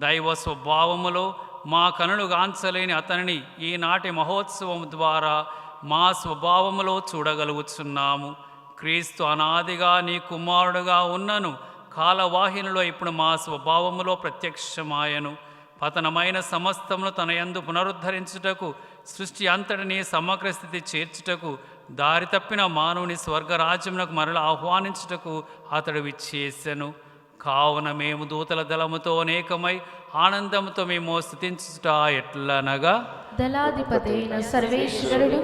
దైవ స్వభావములో మా కనులు గాంచలేని అతనిని ఈనాటి మహోత్సవం ద్వారా మా స్వభావములో చూడగలుగుచున్నాము. క్రీస్తు అనాదిగా నీ కుమారుడుగా ఉన్నను కాలవాహినిలో ఇప్పుడు మా స్వభావములో ప్రత్యక్షమాయను. పతనమైన సమస్తమును తన యందు పునరుద్ధరించుటకు, సృష్టి అంతటిని సమగ్ర స్థితి చేర్చుటకు, దారి తప్పిన మానవుని స్వర్గరాజ్యమునకు మరల ఆహ్వానించుటకు అతడు విచ్చేసెను. కావున మేము దూతల దళముతో అనేకమై ఆనందంతో మేము స్తుతించుట ఎట్లనగా, దళాధిపతి అయిన సర్వేశ్వరుడు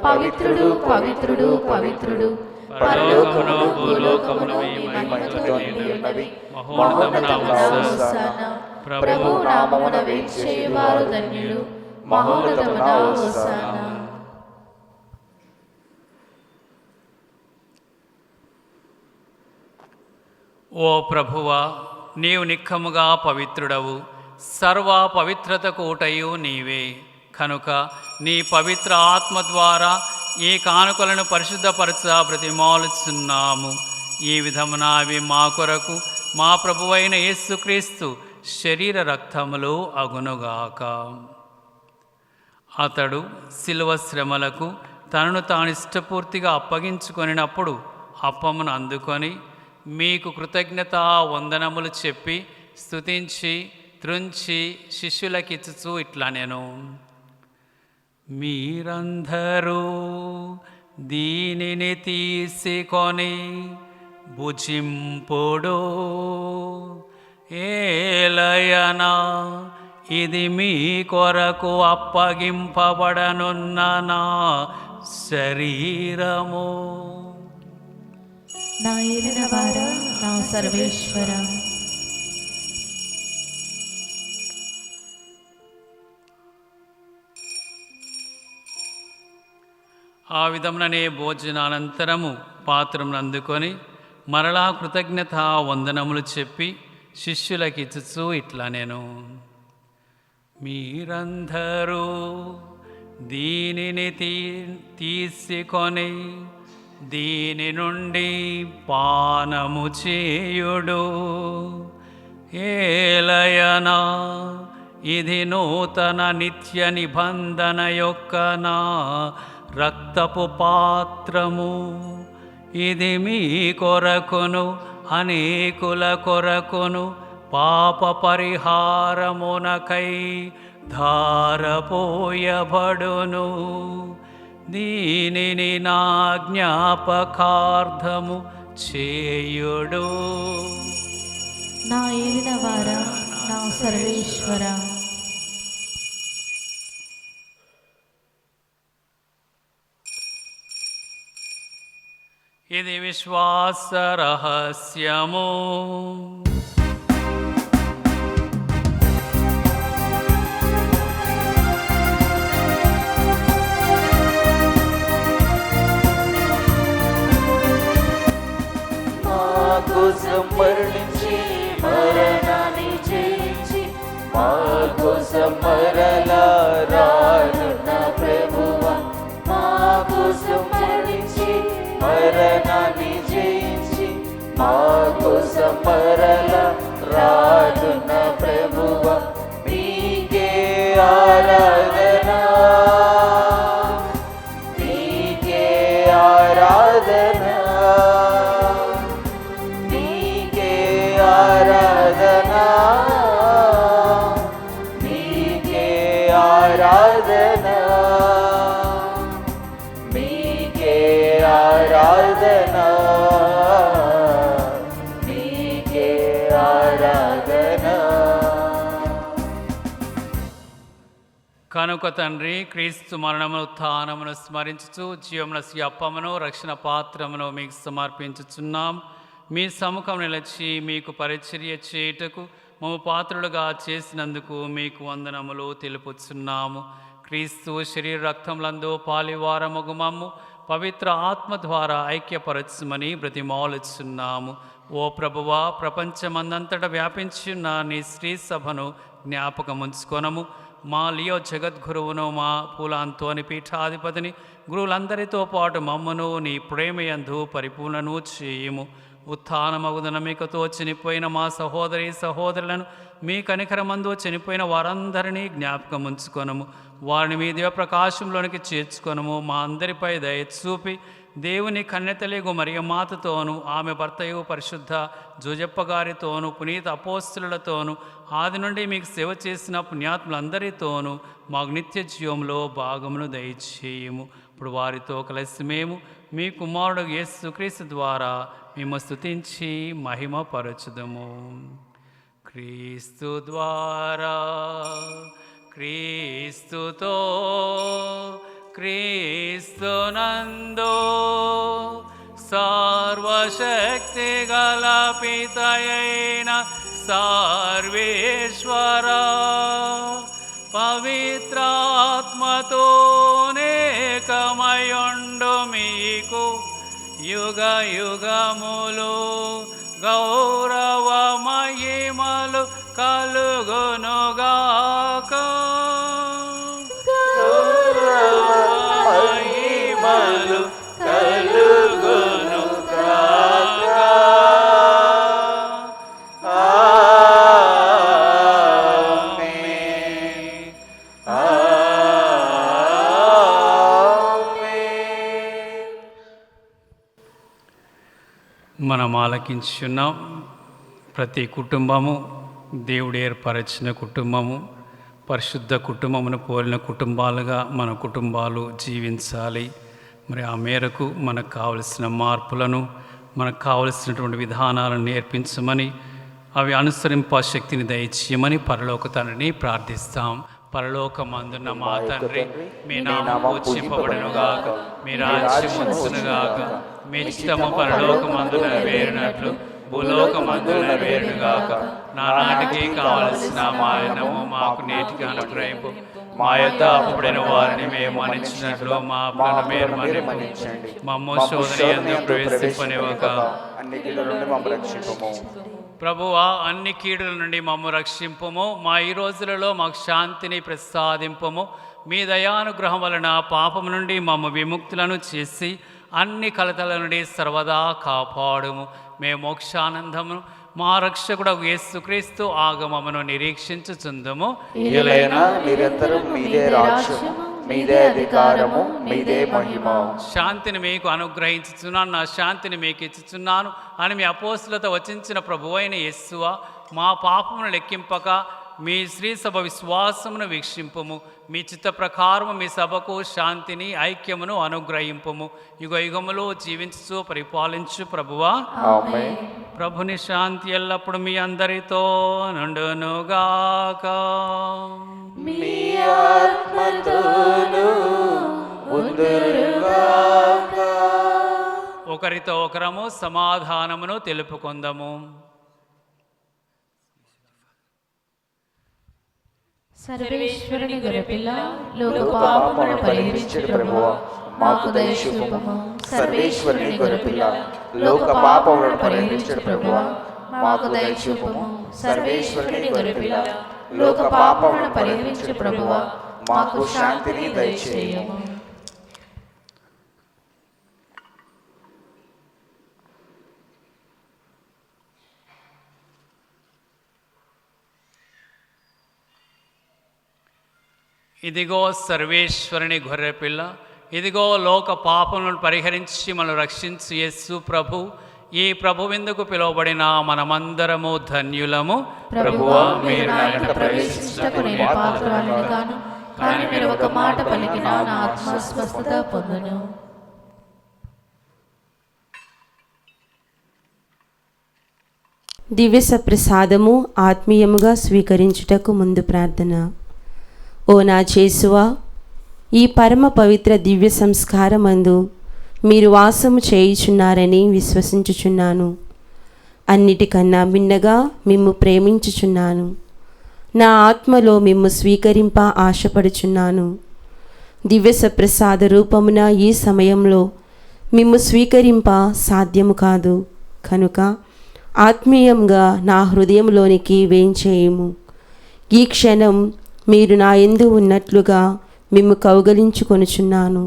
పవిత్రుడు పవిత్రుడు పవిత్రుడు, పరలోకమును భూలోకమును మీ మహిమతో నిండియున్నవి. మహోన్నతమున హోసానా. ప్రభు నామమున వేంచేయువారు ధన్యులు. మహోన్నతమున హోసానా. ఓ ప్రభువా, నీవు నిక్కముగా పవిత్రుడవు, సర్వ పవిత్రతకు ఊటయు నీవే. కనుక నీ పవిత్ర ఆత్మ ద్వారా ఈ కానుకలను పరిశుద్ధపరచ బ్రతిమాలుచున్నాము. ఈ విధమున అవి మా కొరకు మా ప్రభువైన యేసుక్రీస్తు శరీర రక్తములు అగునుగాక. అతడు శిలువ శ్రమలకు తనను తాను ఇష్టపూర్తిగా అప్పగించుకొనినప్పుడు అప్పమును అందుకొని మీకు కృతజ్ఞతా వందనములు చెప్పి స్తుతించి త్రుంచి శిష్యులకిచ్చుచూ ఇట్లా నేను, మీరందరూ దీనిని తీసుకొని భుజింపుడు. ఏలయనా ఇది మీ కొరకు అప్పగింపబడనున్న నా శరీరము. నా ఏలిన వారా, నా సర్వేశ్వర. ఆ విధముననే భోజనానంతరము పాత్రమును అందుకొని మరలా కృతజ్ఞత వందనములు చెప్పి శిష్యులకిచ్చుచూ ఇట్లా నేను, మీరందరూ దీనిని తీసుకొని దీని నుండి పానము చేయుడు. ఏలయనా ఇది నూతన నిత్య నిబంధన యొక్క నా రక్తపు పాత్రము. ఇది మీ కొరకును అనేకుల కొరకును పాప పరిహారమునకై ధారపోయబడును. దీనిని నా జ్ఞాపకార్థము చేయుడు. నా ఏలిన వారా, నా సర్వేశ్వర. ఇది విశ్వాస రహస్యము. కోసం మరణించి మరణాన్ని జయించి మా కోసం మరలా రానున్న ప్రభువా, మా కోసం మరణించి మరణాన్ని జయించి మా కోసం మరలా రానున్న ప్రభువా, మీకే ఆరాధన, మీకే ఆరాధన, ఆరాధనా, మీకే ఆరాధనా, మీకే ఆరాధనా, మీకే ఆరాధనా. కనుక తండ్రి, క్రీస్తు మరణమును ఉత్థానమును స్మరించుచు జీవమునసి అప్పమును రక్షణ పాత్రమును మీకు సమర్పించుచున్నాం. మీ సముఖం నిలిచి మీకు పరిచర్య చేయుటకు మమ్ము పాత్రులుగా చేసినందుకు మీకు వందనములు తెలుపుచున్నాము. క్రీస్తు శరీర రక్తములందు పాలివారముగు మమ్ము పవిత్ర ఆత్మ ద్వారా ఐక్యపరచుమని బ్రతిమాలుచున్నాము. ఓ ప్రభువా, ప్రపంచమందంతట వ్యాపించున్న నీ శ్రీ సభను జ్ఞాపకముంచుకొనము. మా లియో జగద్గురువును, మా పూలాంతోని పీఠాధిపతిని, గురువులందరితో పాటు మమ్మను నీ ప్రేమయందు పరిపూర్ణను చేయుము. ఉత్థానమగు నమ్మికతో చనిపోయిన మా సహోదరి సహోదరులను మీ కనికరమందు చనిపోయిన వారందరినీ జ్ఞాపకం ఉంచుకొనము. వారిని మీ దివ్య ప్రకాశంలోనికి చేర్చుకొనము. మా అందరిపై దయ చూపి దేవుని కన్యతలిగు మరియమాతతోనూ ఆమె భర్తయు పరిశుద్ధ జోజప్ప గారితోనూ పునీత అపోస్తులతోనూ ఆది నుండి మీకు సేవ చేసిన పుణ్యాత్ములందరితోనూ మాకు నిత్య జీవంలో భాగమును దయచేయము. ఇప్పుడు వారితో కలిసి మేము మీ కుమారుడు యేసుక్రీస్తు ద్వారా మేము స్తుతించి మహిమపరచుదము. క్రీస్తు ద్వారా, క్రీస్తుతో, క్రీస్తునందు సర్వశక్తి గల పితయైన సర్వేశ్వర పవిత్రాత్మతోనేకమయుండు మీకు యుగ యుగములు గౌరవ మహిమలు కలుగునుగాక. మహిమలు కలుగునుగాక. మనం ఆలకించున్నాం. ప్రతి కుటుంబము దేవుడు ఏర్పరచిన కుటుంబము, పరిశుద్ధ కుటుంబమును పోలిన కుటుంబాలుగా మన కుటుంబాలు జీవించాలి. మరి ఆ మేరకు మనకు కావలసిన మార్పులను, మనకు కావలసినటువంటి విధానాలను నేర్పించమని, అవి అనుసరింప శక్తిని దయచేయమని పరలోక తండ్రిని ప్రార్థిస్తాం. పరలోకమందున్న మా తండ్రి, మీ నామము పూజింపబడునుగాక, మీ రాజ్యం వచ్చునుగాక, మీ చిత్తము పరలోకమందు నెరవేరినట్లు భూలోకమందు నెరవేరునుగాక. నానాటికి కావలసిన మా అన్నము మాకు నేటికి అనుగ్రహింపు. మా యొద్ద అప్పుడైన వారిని మేము మన్నించినట్లు మా అప్పులను మీరు మన్నించండి. మమ్ము శోధన యందు ప్రవేశింపనివ్వక అన్ని కీడుల నుండి మమ్మల్ని రక్షింపుము. ప్రభువా, అన్ని కీడుల నుండి మమ్ము రక్షింపుము. మా ఈ రోజులలో మాకు శాంతిని ప్రసాదింపుము. మీ దయానుగ్రహం వలన పాపము నుండి మమ్ము విముక్తులను చేసి అన్ని కలతల నుండి సర్వదా కాపాడుము. మేము మోక్షానందమును మా రక్షకుడు యేసుక్రీస్తు ఆగమమును నిరీక్షించుచుందుము. ఏలైనా నిరంతరం మీదే రాజ్యము, మీదే అధికారము, మీదే మహిమ. శాంతిని మీకు అనుగ్రహించుచున్నాను, నా శాంతిని మీకు ఇచ్చుచున్నాను అని మీ అపోస్తులతో వచించిన ప్రభువైన యేసువా, మా పాపమును లెక్కింపక మీ శ్రీ సభ విశ్వాసమును వీక్షింపుము. మీ చిత్త ప్రకారము మీ సభకు శాంతిని ఐక్యమును అనుగ్రహింపుము. యుగ యుగములో జీవించు పరిపాలించు ప్రభువా. ఆమేన్. ప్రభుని శాంతి ఎల్లప్పుడు మీ అందరితో నుండునుగాక. మీ ఆత్మతోనూ ఉండునుగాక. ఒకరితో ఒకరము సమాధానమును తెలుపుకుందాము. సర్వేశ్వరుని గొర్రెపిల్ల, లోక పాపములను పరిహరించు ప్రభువా, మాకు దయ చూపుము. సర్వేశ్వరుని గొర్రెపిల్ల, లోక పాపములను పరిహరించు ప్రభువా, మాకు దయ చూపుము. సర్వేశ్వరుని గొర్రెపిల్ల, లోక పాపములను పరిహరించు ప్రభువా, మాకు శాంతిని దయచేయము. ఇదిగో సర్వేశ్వరుని గొర్రెపిల్ల, ఇదిగో లోక పాపములను పరిహరించి మనల్ని రక్షించు యేసు ప్రభు. ఈ ప్రభువెందుకు పిలువబడిన మనమందరము ధన్యులము. ప్రభువా, మీరు నా ఇంట ప్రవేశించుటకు నేను పాత్రురాలిని కాను, కానీ మీరు ఒక మాట పలికినా నా ఆత్మ స్వస్థత పొందును. దివ్య సప్రసాదము ఆత్మీయముగా స్వీకరించుటకు ముందు ప్రార్థన. ఓ నా యేసువా, ఈ పరమ పవిత్ర దివ్య సంస్కారమందు మీరు వాసము చేయుచున్నారని విశ్వసించుచున్నాను. అన్నిటికన్నా మిన్నగా మిమ్ము ప్రేమించుచున్నాను. నా ఆత్మలో మిమ్ము స్వీకరింప ఆశపడుచున్నాను. దివ్య సప్రసాద రూపమున ఈ సమయంలో మిమ్ము స్వీకరింప సాధ్యము కాదు. కనుక ఆత్మీయంగా నా హృదయంలోనికి వేంచేయము. ఈ క్షణం మీరు నా యందు ఉన్నట్లుగా మిమ్ము కౌగలించుకొనుచున్నాను.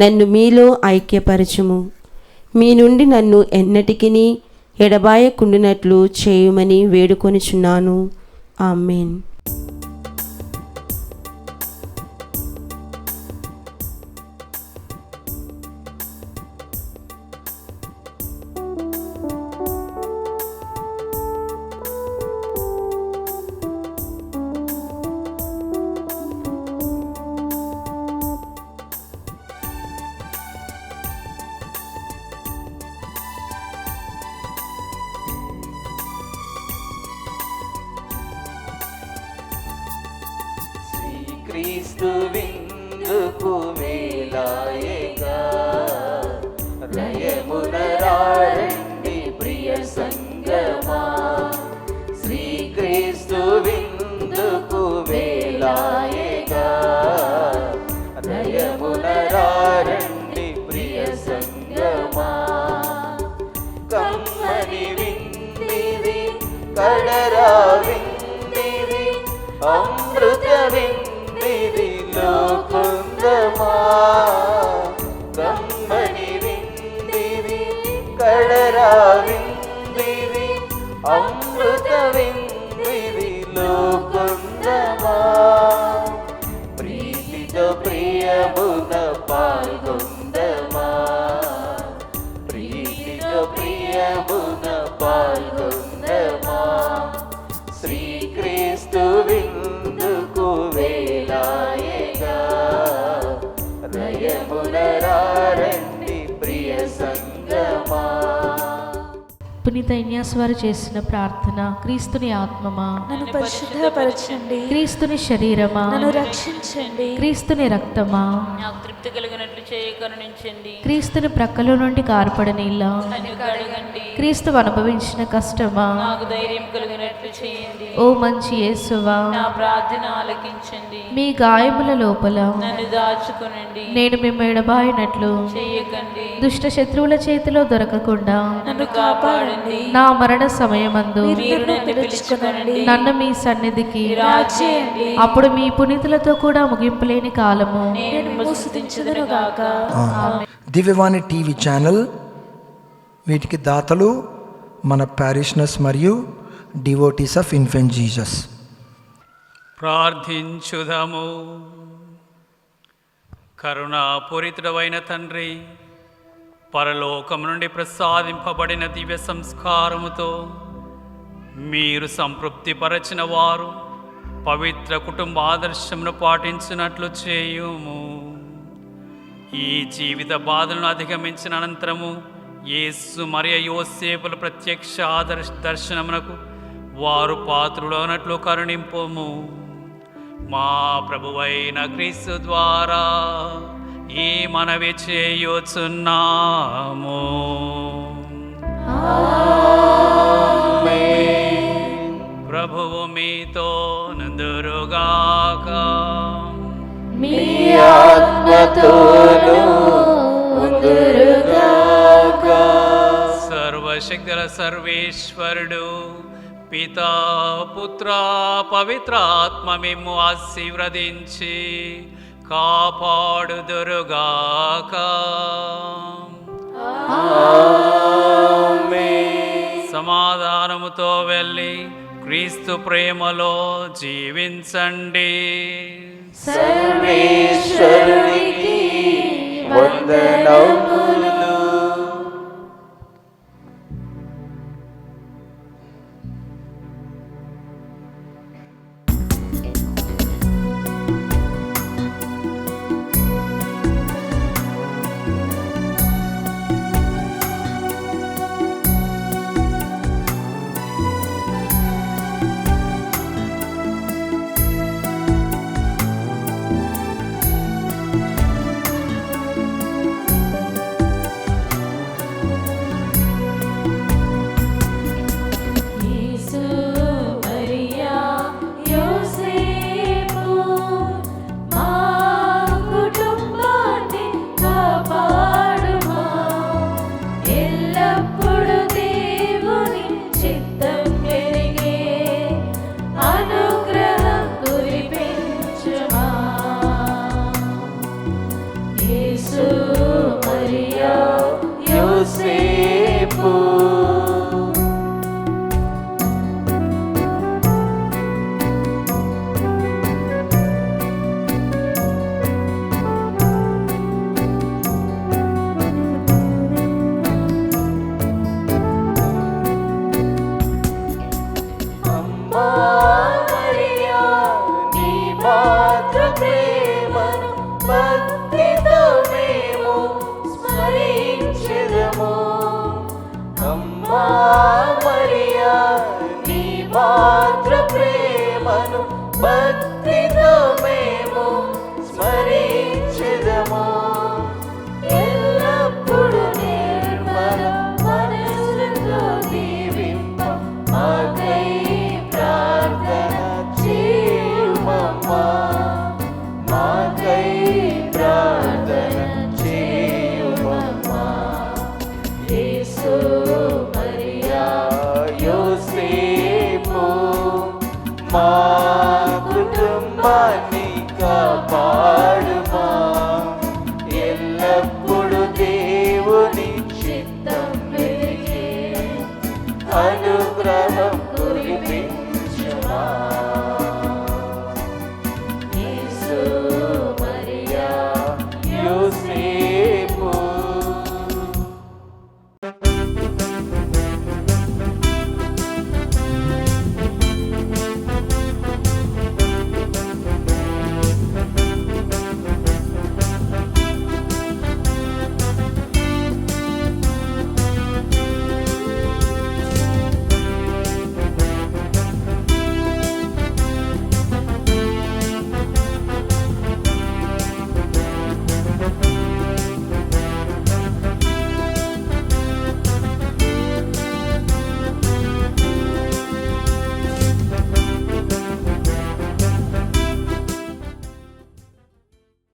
నన్ను మీలో ఐక్యపరచుము. మీ నుండి నన్ను ఎన్నటికిని ఎడబాయకుండునట్లు చేయుమని వేడుకొనుచున్నాను. ఆమేన్. క్రీస్తు విందుకు వేలాయగా, లయమున రండి ప్రియ సంగమా. శ్రీక్రీస్తు విందుకు వేలాయగా, లయమున రండి ప్రియ సంగమా. కమ్మని విందిది కడరా విందిది, అమృత విందిది లోకుందమా. కమ్మని విందిది కడరా విందిది, అమృత విందిది లోకుందమా. ప్రీతితో ప్రియమున పాల్గొందమా, ప్రీతితో ప్రియమున పాల్గొందమా. శ్రీక్రీస్తు విందుకు వేలాయగా, లయమున రండి ప్రియ సంగమా. పునీత ఇన్యాస్ వారు చేసిన ప్రార్థన. క్రీస్తుని ఆత్మమా నన్ను పరిశుద్ధపరచండి, క్రీస్తుని శరీరమా నన్ను రక్షించండి, క్రీస్తుని రక్తమా నాకు తృప్తి కలిగినట్లు చేయ కరుణించండి. క్రీస్తుని ప్రక్కలో నుండి కార్పడ నీళ్ళ నన్ను కడగండి. క్రీస్తు అనుభవించిన కష్టమా నాకు ధైర్యం కలిగినట్లు చేయండి. ఓ మంచి యేసువా, నా ప్రార్థన ఆలకించండి. మీ గాయముల లోపల నన్ను దాచుకునండి. నేను మేము ఎడబాయినట్లు చెయ్యకండి. దుష్ట శత్రువుల చేతిలో దొరకకుండా నన్ను కాపాడండి. నా మరణ సమయమందు మీరు నన్ను పిలుచుకొనండి. నన్ను మీ సన్నిధికి రాచేయండి. అప్పుడు మీ పునీతులతో కూడా ముగింపులేని కాలము నేను ముస్తుతించుదును గాక. దివ్యవాణి టీవీ ఛానల్ వీటికి దాతలు మన పారిషనర్స్ మరియు డివోటీస్ ఆఫ్ ఇన్ఫెంట్ జీసస్. ప్రార్థించుదము. కరుణాపూరితుడవైన తండ్రి, పరలోకం నుండి ప్రసాదింపబడిన దివ్య సంస్కారముతో మీరు సంతృప్తిపరచిన వారు పవిత్ర కుటుంబ ఆదర్శమును పాటించినట్లు చేయుము. ఈ జీవిత బాధలను అధిగమించిన అనంతరము యేసు మరియ యోసేపుల ప్రత్యక్ష దర్శనమునకు వారు పాత్రులైనట్లు కరుణింపుము. మా ప్రభువైన క్రీస్తు ద్వారా ఈ మనవి చేయుచున్నాము. ప్రభువు మీతో నందురుగాక. మీ ఆత్మతోనూ ఉందురుగాక. సర్వశక్తుల సర్వేశ్వరుడు పితా పుత్ర పవిత్రాత్మ మిమ్ము ఆశీర్వదించి కాపాడుదురుగాక. సమాధానముతో వెళ్ళి క్రీస్తు ప్రేమలో జీవించండి. సర్వేశ్వరునికి వందనములు. అనుగ్రహం కురిపించు.